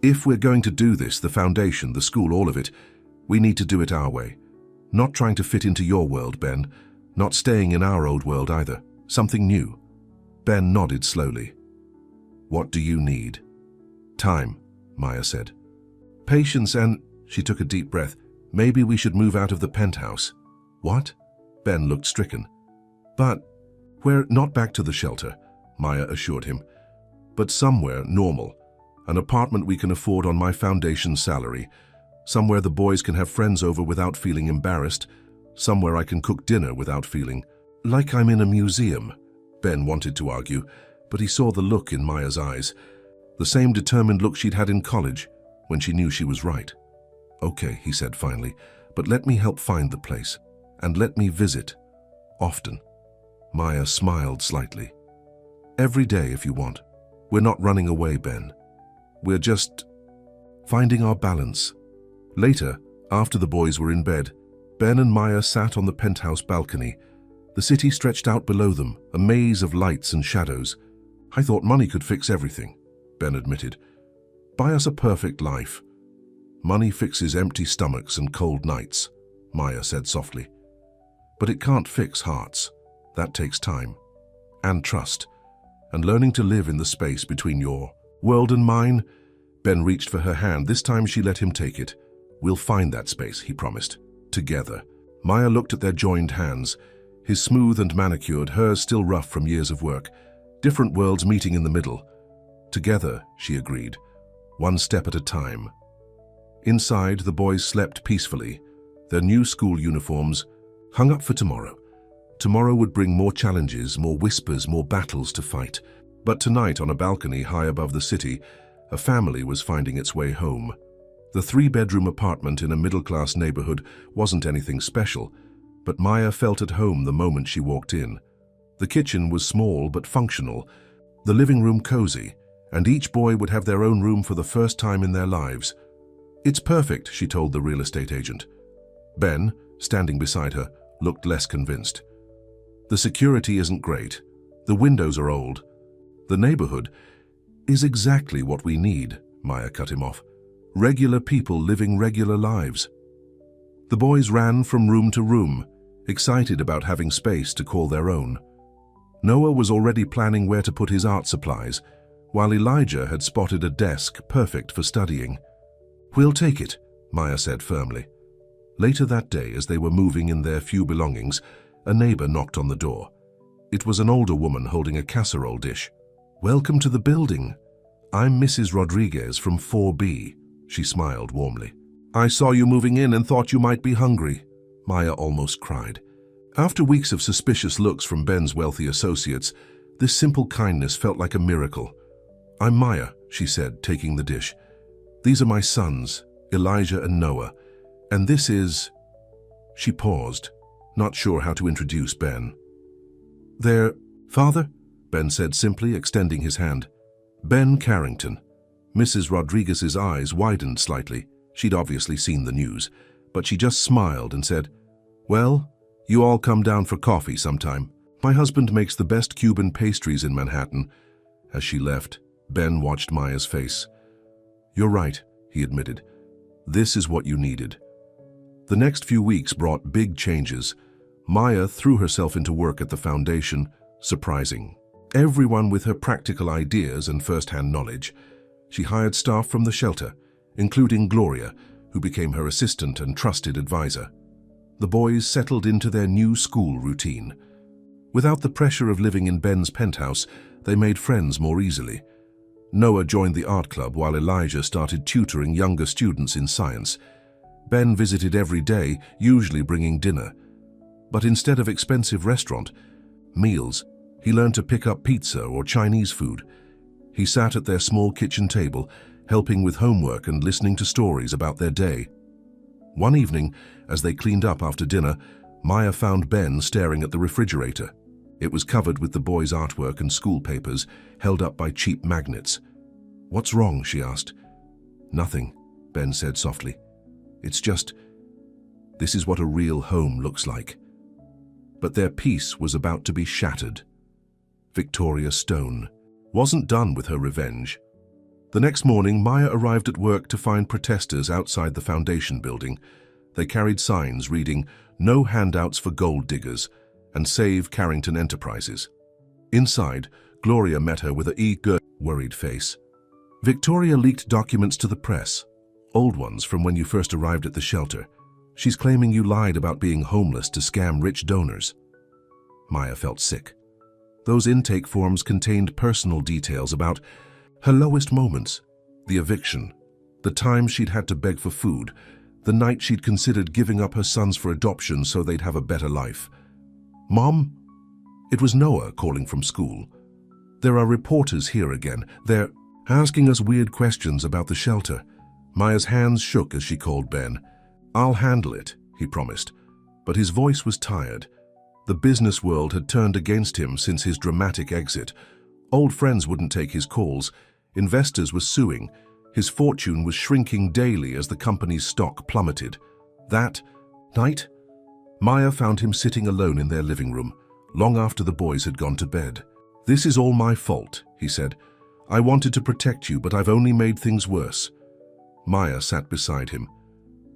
"If we're going to do this, the foundation, the school, all of it, we need to do it our way. Not trying to fit into your world, Ben. Not staying in our old world either. Something new." Ben nodded slowly. "What do you need?" "Time," Maya said. "Patience and—" She took a deep breath. "Maybe we should move out of the penthouse." "What?" Ben looked stricken. "But we're not back to the shelter," Maya assured him. "But somewhere normal. An apartment we can afford on my foundation salary. Somewhere the boys can have friends over without feeling embarrassed. Somewhere I can cook dinner without feeling like I'm in a museum." Ben wanted to argue, but he saw the look in Maya's eyes. The same determined look she'd had in college, when she knew she was right. "Okay," he said finally, "but let me help find the place. And let me visit. Often." Maya smiled slightly. "Every day if you want. We're not running away, Ben. We're just finding our balance." Later, after the boys were in bed, Ben and Maya sat on the penthouse balcony. The city stretched out below them, a maze of lights and shadows. "I thought money could fix everything," Ben admitted. "Buy us a perfect life." "Money fixes empty stomachs and cold nights," Maya said softly. "But it can't fix hearts. That takes time. And trust. And learning to live in the space between your world and mine." Ben reached for her hand. This time she let him take it. "We'll find that space," he promised. "Together." Maya looked at their joined hands, his smooth and manicured, hers still rough from years of work. Different worlds meeting in the middle. "Together," she agreed. "One step at a time." Inside, the boys slept peacefully, their new school uniforms hung up for tomorrow. Tomorrow would bring more challenges, more whispers, more battles to fight. But tonight, on a balcony high above the city, a family was finding its way home. The 3-bedroom apartment in a middle-class neighborhood wasn't anything special, but Maya felt at home the moment she walked in. The kitchen was small but functional, the living room cozy, and each boy would have their own room for the first time in their lives. "It's perfect," she told the real estate agent. Ben, standing beside her, looked less convinced. "The security isn't great. The windows are old. The neighborhood is exactly what we need," Maya cut him off. "Regular people living regular lives." The boys ran from room to room, excited about having space to call their own. Noah was already planning where to put his art supplies, while Elijah had spotted a desk perfect for studying. "We'll take it," Maya said firmly. Later that day, as they were moving in their few belongings, a neighbor knocked on the door. It was an older woman holding a casserole dish. "Welcome to the building. I'm Mrs. Rodriguez from 4B, she smiled warmly. "I saw you moving in and thought you might be hungry," Maya almost cried. After weeks of suspicious looks from Ben's wealthy associates, this simple kindness felt like a miracle. "I'm Maya," she said, taking the dish. "These are my sons, Elijah and Noah, and this is—" She paused, not sure how to introduce Ben. "Their father?" Ben said simply, extending his hand. "Ben Carrington." Mrs. Rodriguez's eyes widened slightly. She'd obviously seen the news, but she just smiled and said, "Well, you all come down for coffee sometime. My husband makes the best Cuban pastries in Manhattan." As she left, Ben watched Maya's face. "You're right," he admitted. "This is what you needed." The next few weeks brought big changes. Maya threw herself into work at the foundation, surprising everyone with her practical ideas and first-hand knowledge. She hired staff from the shelter, including Gloria, who became her assistant and trusted advisor. The boys settled into their new school routine. Without the pressure of living in Ben's penthouse, they made friends more easily. Noah joined the art club while Elijah started tutoring younger students in science. Ben visited every day, usually bringing dinner. But instead of expensive restaurant meals, he learned to pick up pizza or Chinese food. He sat at their small kitchen table, helping with homework and listening to stories about their day. One evening, as they cleaned up after dinner, Maya found Ben staring at the refrigerator. It was covered with the boys' artwork and school papers, held up by cheap magnets. "What's wrong?" she asked. "Nothing," Ben said softly. "It's just, this is what a real home looks like." But their peace was about to be shattered. Victoria Stone wasn't done with her revenge. The next morning, Maya arrived at work to find protesters outside the foundation building. They carried signs reading, "No handouts for gold diggers," and "Save Carrington Enterprises." Inside, Gloria met her with an eager, worried face. "Victoria leaked documents to the press, old ones from when you first arrived at the shelter. She's claiming you lied about being homeless to scam rich donors." Maya felt sick. Those intake forms contained personal details about her lowest moments, the eviction, the times she'd had to beg for food, the night she'd considered giving up her sons for adoption so they'd have a better life. "Mom?" It was Noah calling from school. "There are reporters here again. They're asking us weird questions about the shelter." Maya's hands shook as she called Ben. "I'll handle it," he promised, but his voice was tired. The business world had turned against him since his dramatic exit. Old friends wouldn't take his calls. Investors were suing. His fortune was shrinking daily as the company's stock plummeted. That night, Maya found him sitting alone in their living room, long after the boys had gone to bed. "This is all my fault," he said. "I wanted to protect you, but I've only made things worse." Maya sat beside him.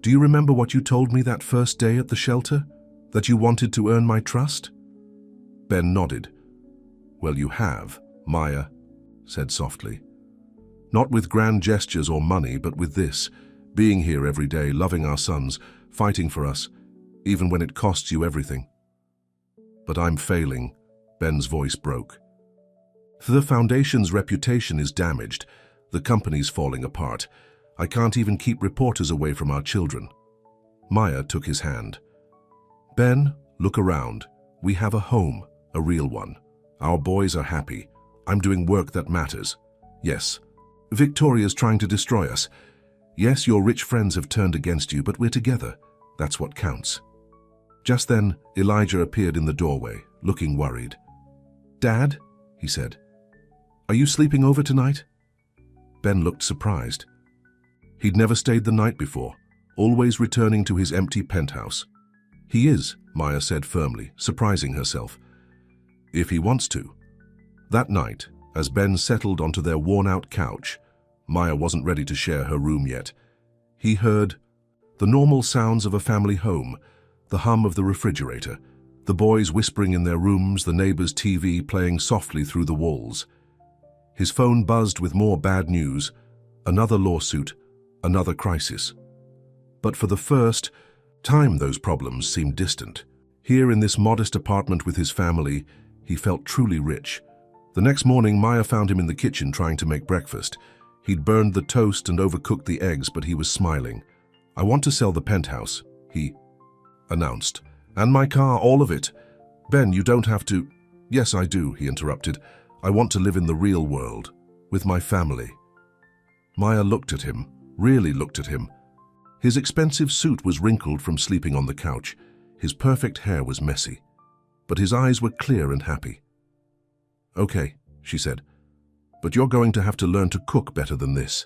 "Do you remember what you told me that first day at the shelter? That you wanted to earn my trust?" Ben nodded. "Well, you have," Maya said softly. "Not with grand gestures or money, but with this, being here every day, loving our sons, fighting for us, even when it costs you everything." "But I'm failing," Ben's voice broke. "The foundation's reputation is damaged. The company's falling apart. I can't even keep reporters away from our children." Maya took his hand. "Ben, look around. We have a home, a real one. Our boys are happy. I'm doing work that matters. Yes, Victoria's trying to destroy us. Yes, your rich friends have turned against you, but we're together. That's what counts." Just then, Elijah appeared in the doorway, looking worried. "Dad," he said, "are you sleeping over tonight?" Ben looked surprised. He'd never stayed the night before, always returning to his empty penthouse. "He is," Maya said firmly, surprising herself. "If he wants to." That night, as Ben settled onto their worn-out couch, Maya wasn't ready to share her room yet. He heard the normal sounds of a family home, the hum of the refrigerator, the boys whispering in their rooms, the neighbor's TV playing softly through the walls. His phone buzzed with more bad news, another lawsuit, another crisis. But for the first time, those problems seemed distant. Here in this modest apartment with his family, He felt truly rich. The next morning, Maya found him in the kitchen trying to make breakfast. He'd burned the toast and overcooked the eggs, but he was smiling. "I want to sell the penthouse," he announced. "And my car, all of it." "Ben, you don't have to—" "Yes, I do," he interrupted. "I want to live in the real world, with my family." Maya looked at him, really looked at him. His expensive suit was wrinkled from sleeping on the couch. His perfect hair was messy, but his eyes were clear and happy. "Okay," she said, "but you're going to have to learn to cook better than this."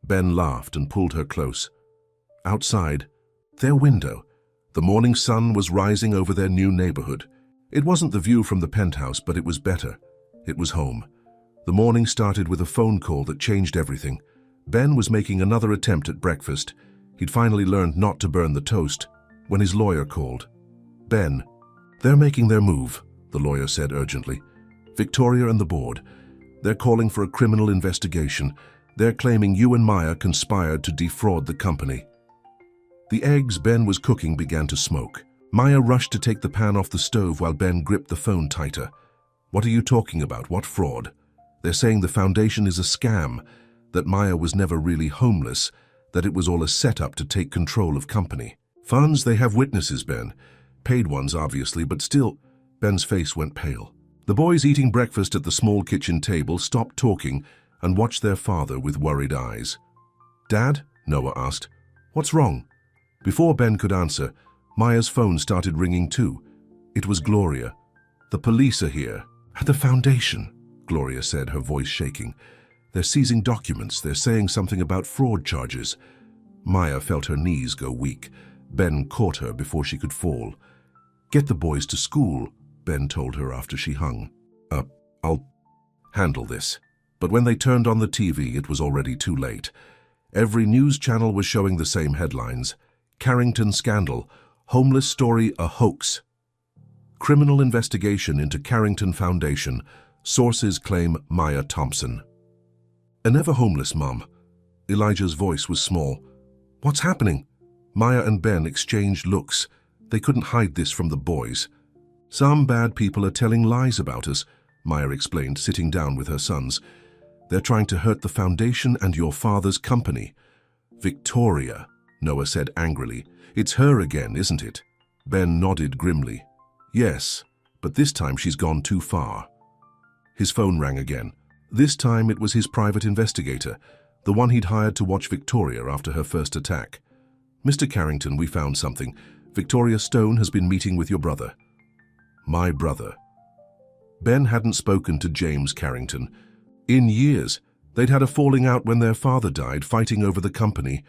Ben laughed and pulled her close. Outside, their window, the morning sun was rising over their new neighborhood. It wasn't the view from the penthouse, but it was better. It was home. The morning started with a phone call that changed everything. Ben was making another attempt at breakfast. He'd finally learned not to burn the toast when his lawyer called. "Ben, they're making their move," the lawyer said urgently. "Victoria and the board. They're calling for a criminal investigation. They're claiming you and Maya conspired to defraud the company." The eggs Ben was cooking began to smoke. Maya rushed to take the pan off the stove while Ben gripped the phone tighter. "What are you talking about? What fraud?" "They're saying the foundation is a scam, that Maya was never really homeless, that it was all a setup to take control of company." "Funds, they have witnesses, Ben. Paid ones, obviously, but still—" Ben's face went pale. The boys eating breakfast at the small kitchen table stopped talking and watched their father with worried eyes. "Dad?" Noah asked. "What's wrong?" Before Ben could answer, Maya's phone started ringing too. It was Gloria. "The police are here." "At the foundation," Gloria said, her voice shaking. "They're seizing documents. They're saying something about fraud charges." Maya felt her knees go weak. Ben caught her before she could fall. "Get the boys to school," Ben told her after she hung. I'll handle this." But when they turned on the TV, it was already too late. Every news channel was showing the same headlines. Carrington scandal. Homeless story a hoax. Criminal investigation into Carrington Foundation. Sources claim Maya Thompson. "A never homeless, Mom." Elijah's voice was small. "What's happening?" Maya and Ben exchanged looks. They couldn't hide this from the boys. "Some bad people are telling lies about us," Maya explained, sitting down with her sons. "They're trying to hurt the foundation and your father's company." "Victoria," Noah said angrily. "It's her again, isn't it?" Ben nodded grimly. "Yes, but this time she's gone too far." His phone rang again. This time it was his private investigator, the one he'd hired to watch Victoria after her first attack. "Mr. Carrington, we found something. Victoria Stone has been meeting with your brother." "My brother." Ben hadn't spoken to James Carrington in years. They'd had a falling out when their father died, fighting over the company.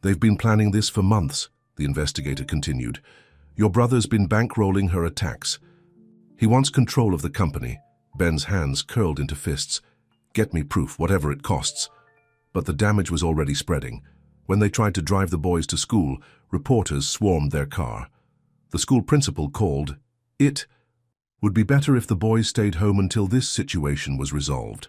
"They've been planning this for months," the investigator continued. "Your brother's been bankrolling her attacks. He wants control of the company." Ben's hands curled into fists. "Get me proof, whatever it costs." But the damage was already spreading. When they tried to drive the boys to school, reporters swarmed their car. The school principal called. It would be better if the boys stayed home until this situation was resolved.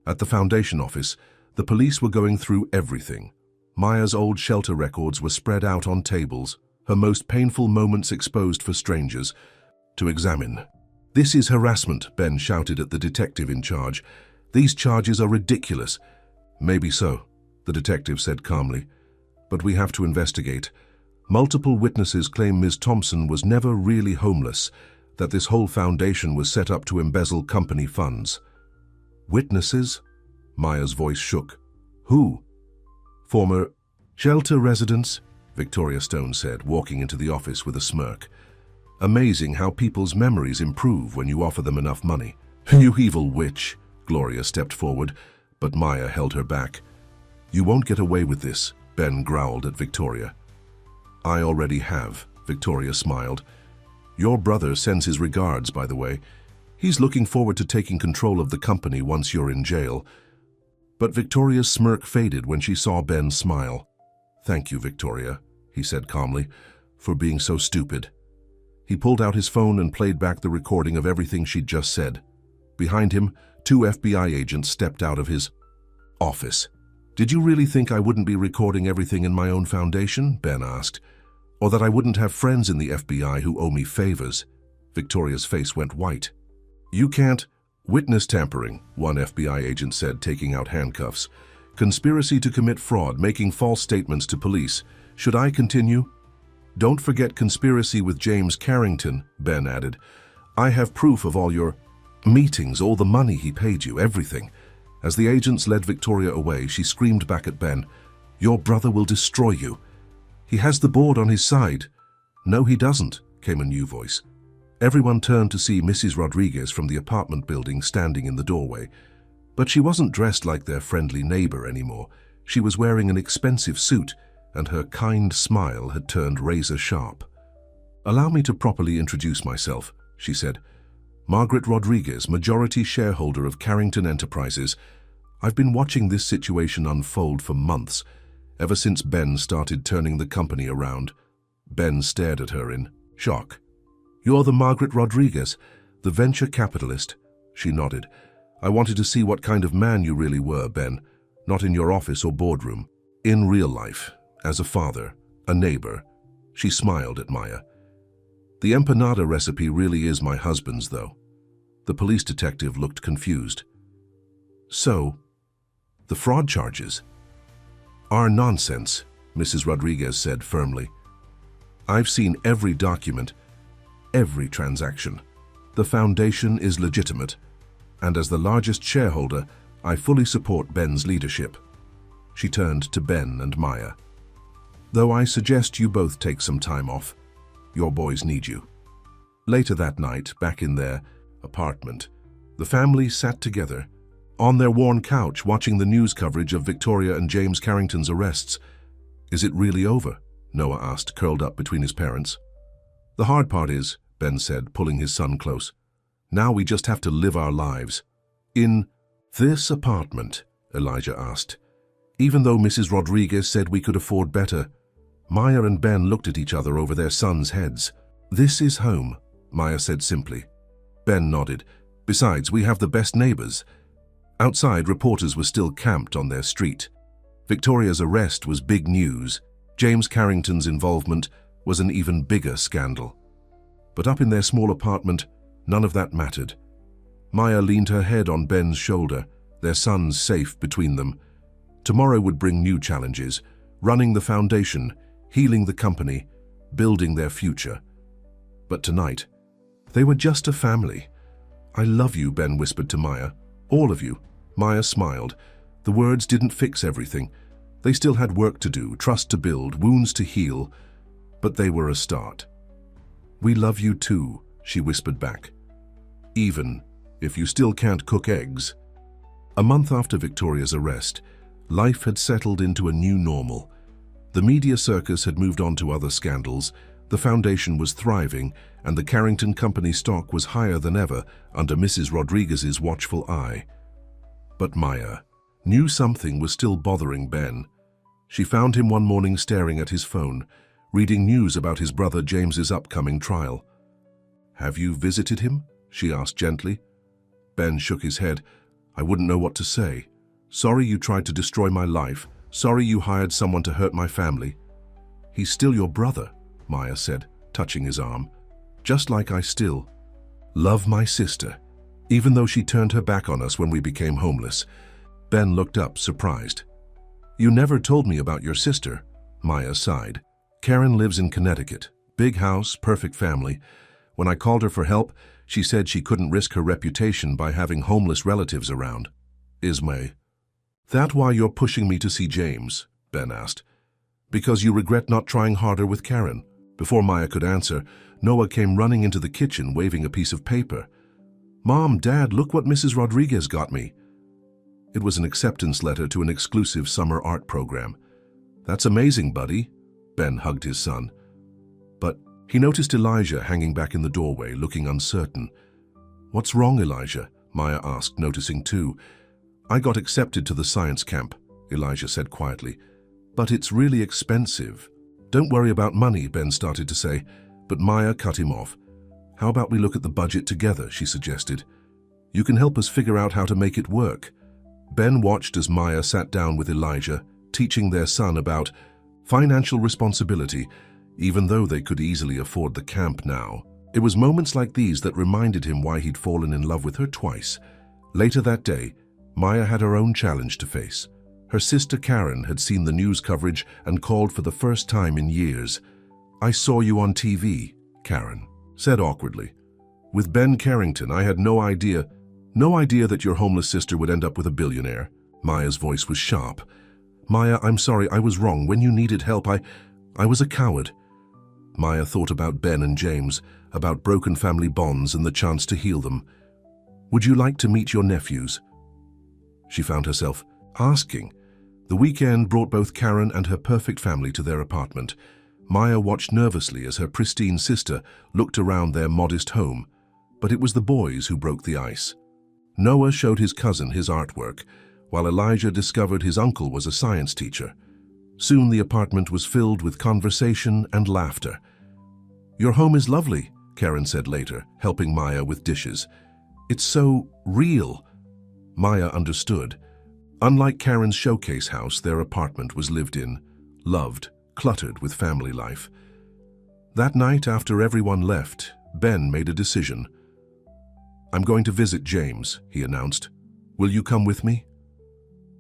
At the foundation office, the police were going through everything. Maya's old shelter records were spread out on tables, her most painful moments exposed for strangers to examine. "This is harassment," Ben shouted at the detective in charge. "These charges are ridiculous." "Maybe so," the detective said calmly. "But we have to investigate. Multiple witnesses claim Ms. Thompson was never really homeless, that this whole foundation was set up to embezzle company funds." "Witnesses?" Maya's voice shook. "Who?" "Former shelter residents," Victoria Stone said, walking into the office with a smirk. "Amazing how people's memories improve when you offer them enough money." "You evil witch," Gloria stepped forward, but Maya held her back. "You won't get away with this," Ben growled at Victoria. "I already have," Victoria smiled. "Your brother sends his regards, by the way. He's looking forward to taking control of the company once you're in jail." But Victoria's smirk faded when she saw Ben smile. "Thank you, Victoria," he said calmly, "for being so stupid." He pulled out his phone and played back the recording of everything she'd just said. Behind him, 2 FBI agents stepped out of his office. "Did you really think I wouldn't be recording everything in my own foundation?" Ben asked. "Or that I wouldn't have friends in the FBI who owe me favors?" Victoria's face went white. You can't. Witness tampering, one FBI agent said, taking out handcuffs. Conspiracy to commit fraud, making false statements to police. Should I continue? Don't forget conspiracy with James Carrington, Ben added. I have proof of all your meetings, all the money he paid you, everything. As the agents led Victoria away, she screamed back at Ben, Your brother will destroy you. He has the board on his side. No, he doesn't, came a new voice. Everyone turned to see Mrs. Rodriguez from the apartment building standing in the doorway. But she wasn't dressed like their friendly neighbor anymore. She was wearing an expensive suit, and her kind smile had turned razor sharp. Allow me to properly introduce myself, she said. Margaret Rodriguez, majority shareholder of Carrington Enterprises. I've been watching this situation unfold for months, ever since Ben started turning the company around. Ben stared at her in shock. You're the Margaret Rodriguez, the venture capitalist. She nodded. I wanted to see what kind of man you really were, Ben, not in your office or boardroom. In real life, as a father, a neighbor. She smiled at Maya. The empanada recipe really is my husband's, though. The police detective looked confused. So, the fraud charges are nonsense, Mrs. Rodriguez said firmly. I've seen every document, every transaction. The foundation is legitimate, and as the largest shareholder, I fully support Ben's leadership. She turned to Ben and Maya. Though I suggest you both take some time off. Your boys need you. Later that night, back in their apartment, the family sat together on their worn couch watching the news coverage of Victoria and James Carrington's arrests. Is it really over? Noah asked, curled up between his parents. The hard part is, Ben said, pulling his son close. Now we just have to live our lives. In this apartment, Elijah asked. Even though Mrs. Rodriguez said we could afford better, Maya and Ben looked at each other over their sons' heads. This is home, Maya said simply. Ben nodded. Besides, we have the best neighbors. Outside, reporters were still camped on their street. Victoria's arrest was big news. James Carrington's involvement was an even bigger scandal. But up in their small apartment, none of that mattered. Maya leaned her head on Ben's shoulder, their sons safe between them. Tomorrow would bring new challenges, running the foundation, healing the company, building their future. But tonight, they were just a family. I love you, Ben whispered to Maya. All of you. Maya smiled. The words didn't fix everything. They still had work to do, trust to build, wounds to heal, but they were a start. We love you too, she whispered back. Even if you still can't cook eggs. A month after Victoria's arrest, life had settled into a new normal. The media circus had moved on to other scandals, the foundation was thriving, and the Carrington Company stock was higher than ever under Mrs. Rodriguez's watchful eye. But Maya knew something was still bothering Ben. She found him one morning staring at his phone, reading news about his brother James's upcoming trial. Have you visited him? She asked gently. Ben shook his head. I wouldn't know what to say. Sorry you tried to destroy my life. Sorry you hired someone to hurt my family. He's still your brother, Maya said, touching his arm. Just like I still love my sister, even though she turned her back on us when we became homeless. Ben looked up, surprised. You never told me about your sister, Maya sighed. Karen lives in Connecticut. Big house, perfect family. When I called her for help, she said she couldn't risk her reputation by having homeless relatives around. Ismay. That why you're pushing me to see James? Ben asked. Because you regret not trying harder with Karen. Before Maya could answer, Noah came running into the kitchen waving a piece of paper. Mom, Dad, look what Mrs. Rodriguez got me. It was an acceptance letter to an exclusive summer art program. That's amazing, buddy. Ben hugged his son. But he noticed Elijah hanging back in the doorway, looking uncertain. What's wrong, Elijah? Maya asked, noticing too. I got accepted to the science camp, Elijah said quietly. But it's really expensive. Don't worry about money, Ben started to say, but Maya cut him off. How about we look at the budget together, she suggested. You can help us figure out how to make it work. Ben watched as Maya sat down with Elijah, teaching their son about financial responsibility, even though they could easily afford the camp now. It was moments like these that reminded him why he'd fallen in love with her twice. Later that day, Maya had her own challenge to face. Her sister Karen had seen the news coverage and called for the first time in years. "I saw you on TV," Karen said awkwardly. "With Ben Carrington, I had no idea that your homeless sister would end up with a billionaire." Maya's voice was sharp. "Maya, I'm sorry, I was wrong. When you needed help, I was a coward." Maya thought about Ben and James, about broken family bonds and the chance to heal them. "Would you like to meet your nephews?" She found herself asking. The weekend brought both Karen and her perfect family to their apartment. Maya watched nervously as her pristine sister looked around their modest home, but it was the boys who broke the ice. Noah showed his cousin his artwork, while Elijah discovered his uncle was a science teacher. Soon the apartment was filled with conversation and laughter. "Your home is lovely," Karen said later, helping Maya with dishes. "It's so real." Maya understood. Unlike Karen's showcase house, their apartment was lived in, loved, cluttered with family life. That night, after everyone left, Ben made a decision. "I'm going to visit James," he announced. "Will you come with me?"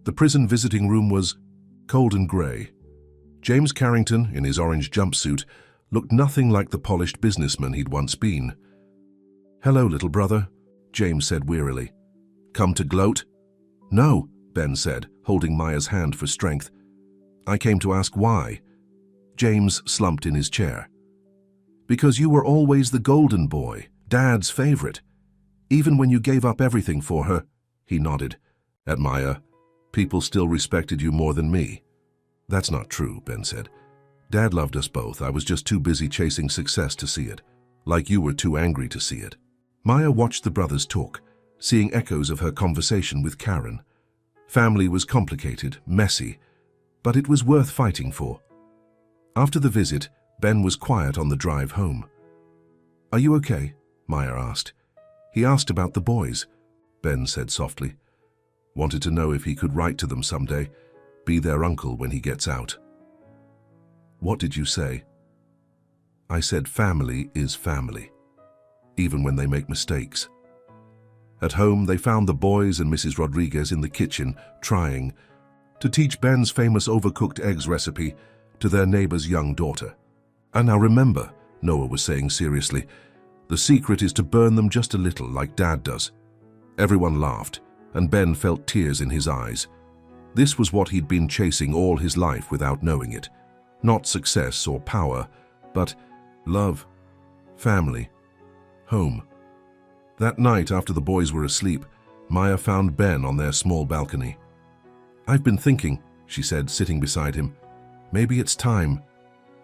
The prison visiting room was cold and grey. James Carrington, in his orange jumpsuit, looked nothing like the polished businessman he'd once been. "Hello, little brother," James said wearily. "Come to gloat?" "No," Ben said, holding Maya's hand for strength. "I came to ask why." James slumped in his chair. "Because you were always the golden boy, Dad's favorite. Even when you gave up everything for her," he nodded at Maya, "people still respected you more than me." "That's not true," Ben said. "Dad loved us both. I was just too busy chasing success to see it. Like you were too angry to see it." Maya watched the brothers talk, seeing echoes of her conversation with Karen. Family was complicated, messy, but it was worth fighting for. After the visit, Ben was quiet on the drive home. "Are you okay?" Maya asked. "He asked about the boys," Ben said softly. "Wanted to know if he could write to them someday, be their uncle when he gets out." "What did you say?" "I said family is family, even when they make mistakes." At home, they found the boys and Mrs. Rodriguez in the kitchen, trying to teach Ben's famous overcooked eggs recipe to their neighbor's young daughter. "And now remember," Noah was saying seriously, "the secret is to burn them just a little, like Dad does." Everyone laughed, and Ben felt tears in his eyes. This was what he'd been chasing all his life without knowing it. Not success or power, but love, family, home. That night, after the boys were asleep, Maya found Ben on their small balcony. "I've been thinking," she said, sitting beside him. "Maybe it's time."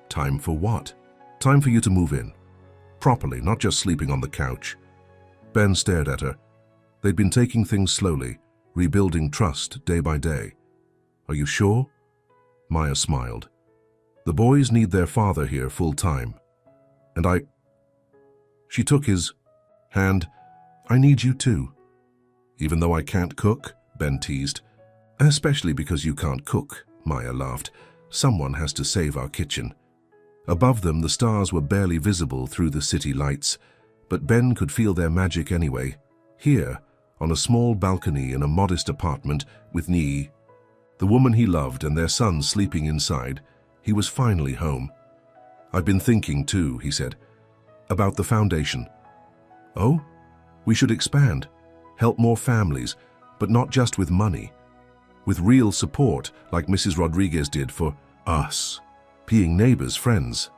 "Time for what?" "Time for you to move in. Properly, not just sleeping on the couch." Ben stared at her. They'd been taking things slowly, rebuilding trust day by day. "Are you sure?" Maya smiled. "The boys need their father here full time. And She took his hand. "I need you too." "Even though I can't cook?" Ben teased. "Especially because you can't cook," Maya laughed. "Someone has to save our kitchen." Above them, the stars were barely visible through the city lights, but Ben could feel their magic anyway. Here, on a small balcony in a modest apartment with Nee, the woman he loved, and their son sleeping inside, he was finally home. "I've been thinking too," he said, "about the foundation." "Oh? We should expand, help more families, but not just with money. With real support, like Mrs. Rodriguez did for us. Being neighbors, friends."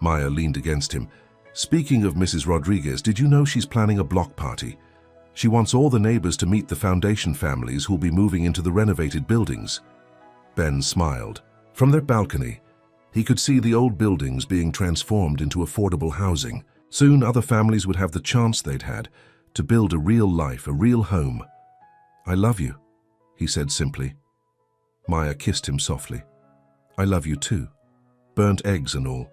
Maya leaned against him. "Speaking of Mrs. Rodriguez, did you know she's planning a block party? She wants all the neighbors to meet the foundation families who'll be moving into the renovated buildings." Ben smiled. From their balcony, he could see the old buildings being transformed into affordable housing. Soon other families would have the chance they'd had to build a real life, a real home. "I love you," he said simply. Maya kissed him softly. "I love you too." Burnt eggs and all.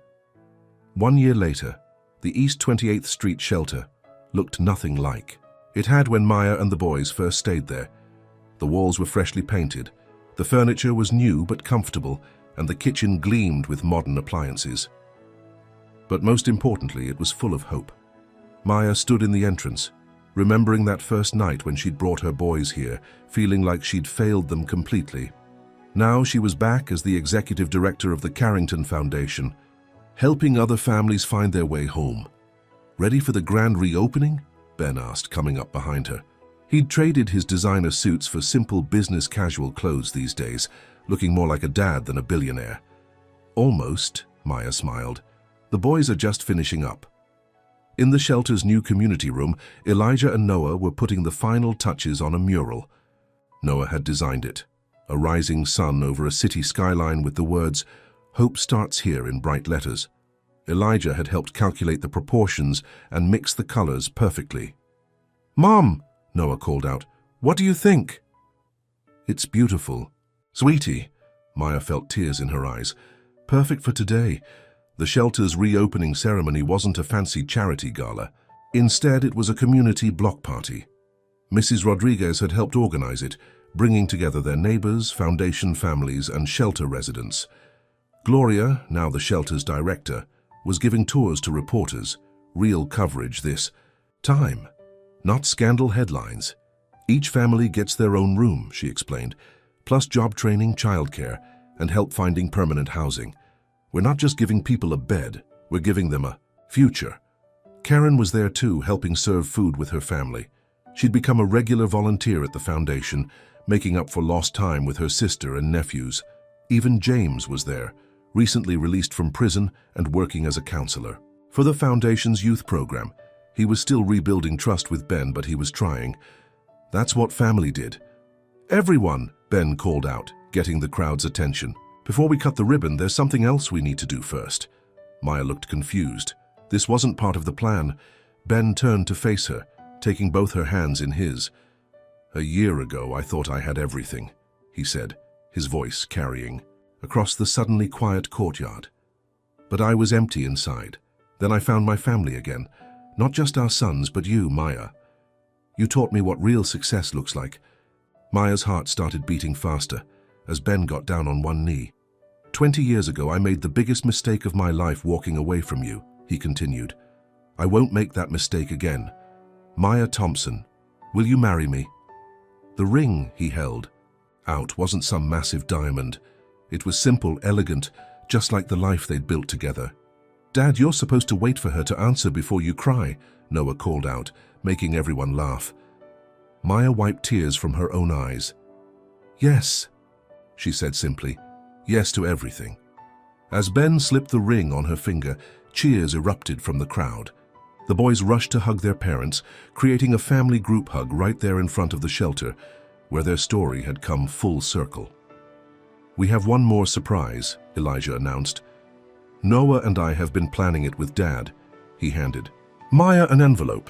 1 year later, the East 28th Street shelter looked nothing like it had when Maya and the boys first stayed there. The walls were freshly painted, the furniture was new but comfortable, and the kitchen gleamed with modern appliances. But most importantly, it was full of hope. Maya stood in the entrance, remembering that first night when she'd brought her boys here, feeling like she'd failed them completely. Now she was back as the executive director of the Carrington Foundation, helping other families find their way home. "Ready for the grand reopening?" Ben asked, coming up behind her. He'd traded his designer suits for simple business casual clothes these days, looking more like a dad than a billionaire. "Almost," Maya smiled. "The boys are just finishing up." In the shelter's new community room, Elijah and Noah were putting the final touches on a mural. Noah had designed it, a rising sun over a city skyline with the words, "Hope starts here," in bright letters. Elijah had helped calculate the proportions and mix the colors perfectly. "Mom," Noah called out, "what do you think?" "It's beautiful." "Sweetie," Maya felt tears in her eyes. "Perfect for today." The shelter's reopening ceremony wasn't a fancy charity gala. Instead, it was a community block party. Mrs. Rodriguez had helped organize it, bringing together their neighbors, foundation families, and shelter residents. Gloria, now the shelter's director, was giving tours to reporters, real coverage this time, not scandal headlines. "Each family gets their own room," she explained, "plus job training, childcare, and help finding permanent housing. We're not just giving people a bed, we're giving them a future." Karen was there too, helping serve food with her family. She'd become a regular volunteer at the foundation, making up for lost time with her sister and nephews. Even James was there, recently released from prison and working as a counselor. For the foundation's youth program, he was still rebuilding trust with Ben, but he was trying. That's what family did. "Everyone," Ben called out, getting the crowd's attention. "Before we cut the ribbon, there's something else we need to do first." Maya looked confused. This wasn't part of the plan. Ben turned to face her, taking both her hands in his. "A year ago, I thought I had everything," he said, his voice carrying, across the suddenly quiet courtyard. "But I was empty inside. Then I found my family again. Not just our sons, but you, Maya. You taught me what real success looks like." Maya's heart started beating faster as Ben got down on one knee. 20 years ago, I made the biggest mistake of my life walking away from you," he continued. "I won't make that mistake again. Maya Thompson, will you marry me?" The ring he held out wasn't some massive diamond. It was simple, elegant, just like the life they'd built together. "Dad, you're supposed to wait for her to answer before you cry," Noah called out, making everyone laugh. Maya wiped tears from her own eyes. "Yes," she said simply, "yes to everything." As Ben slipped the ring on her finger, cheers erupted from the crowd. The boys rushed to hug their parents, creating a family group hug right there in front of the shelter, where their story had come full circle. "We have one more surprise," Elijah announced. "Noah and I have been planning it with Dad," he handed Maya an envelope.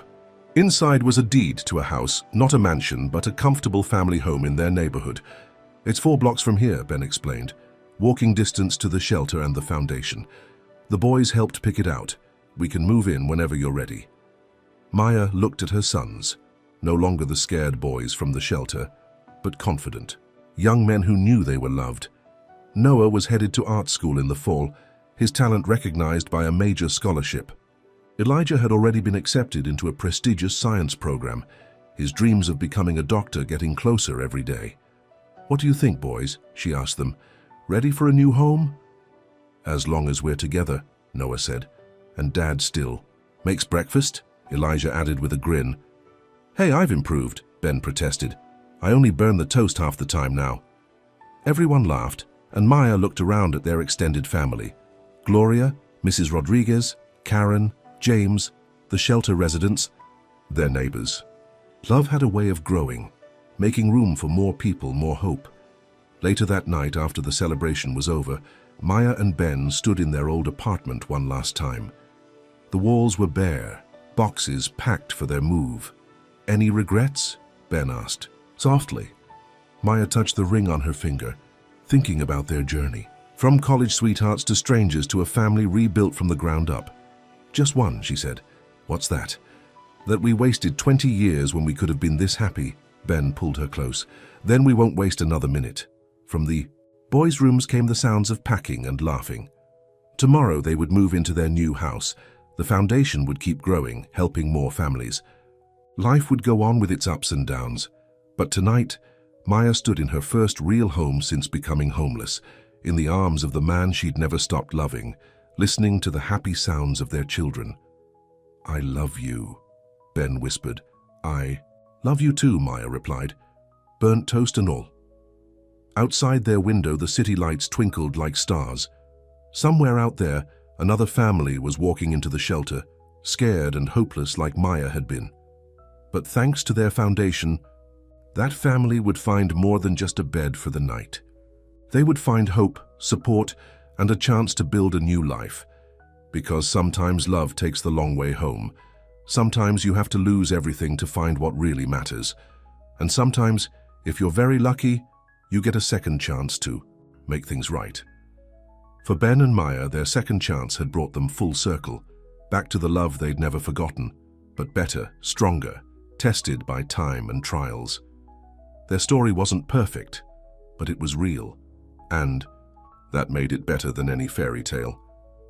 Inside was a deed to a house, not a mansion, but a comfortable family home in their neighborhood. "It's 4 blocks from here," Ben explained, walking distance to the shelter and the foundation. "The boys helped pick it out. We can move in whenever you're ready." Maya looked at her sons, no longer the scared boys from the shelter, but confident, young men who knew they were loved. Noah was headed to art school in the fall, his talent recognized by a major scholarship. Elijah had already been accepted into a prestigious science program, his dreams of becoming a doctor getting closer every day. "What do you think, boys?" she asked them. "Ready for a new home?" "As long as we're together," Noah said. "And Dad still makes breakfast," Elijah added with a grin. "Hey, I've improved," Ben protested. "I only burn the toast half the time now." Everyone laughed, and Maya looked around at their extended family. Gloria, Mrs. Rodriguez, Karen, James, the shelter residents, their neighbors. Love had a way of growing, making room for more people, more hope. Later that night, after the celebration was over, Maya and Ben stood in their old apartment one last time. The walls were bare, boxes packed for their move. "Any regrets?" Ben asked, softly. Maya touched the ring on her finger, thinking about their journey. From college sweethearts to strangers to a family rebuilt from the ground up. "Just one," she said. "What's that?" "That we wasted 20 years when we could have been this happy." Ben pulled her close. "Then we won't waste another minute." From the boys' rooms came the sounds of packing and laughing. Tomorrow they would move into their new house, The foundation would keep growing, helping more families. Life would go on with its ups and downs. But tonight, Maya stood in her first real home since becoming homeless, in the arms of the man she'd never stopped loving, listening to the happy sounds of their children. "I love you," Ben whispered. "I love you too," Maya replied, burnt toast and all. Outside their window, the city lights twinkled like stars. Somewhere out there, another family was walking into the shelter, scared and hopeless like Maya had been. But thanks to their foundation, that family would find more than just a bed for the night. They would find hope, support, and a chance to build a new life. Because sometimes love takes the long way home. Sometimes you have to lose everything to find what really matters. And sometimes, if you're very lucky, you get a second chance to make things right. For Ben and Maya, their second chance had brought them full circle, back to the love they'd never forgotten, but better, stronger, tested by time and trials. Their story wasn't perfect, but it was real, and that made it better than any fairy tale.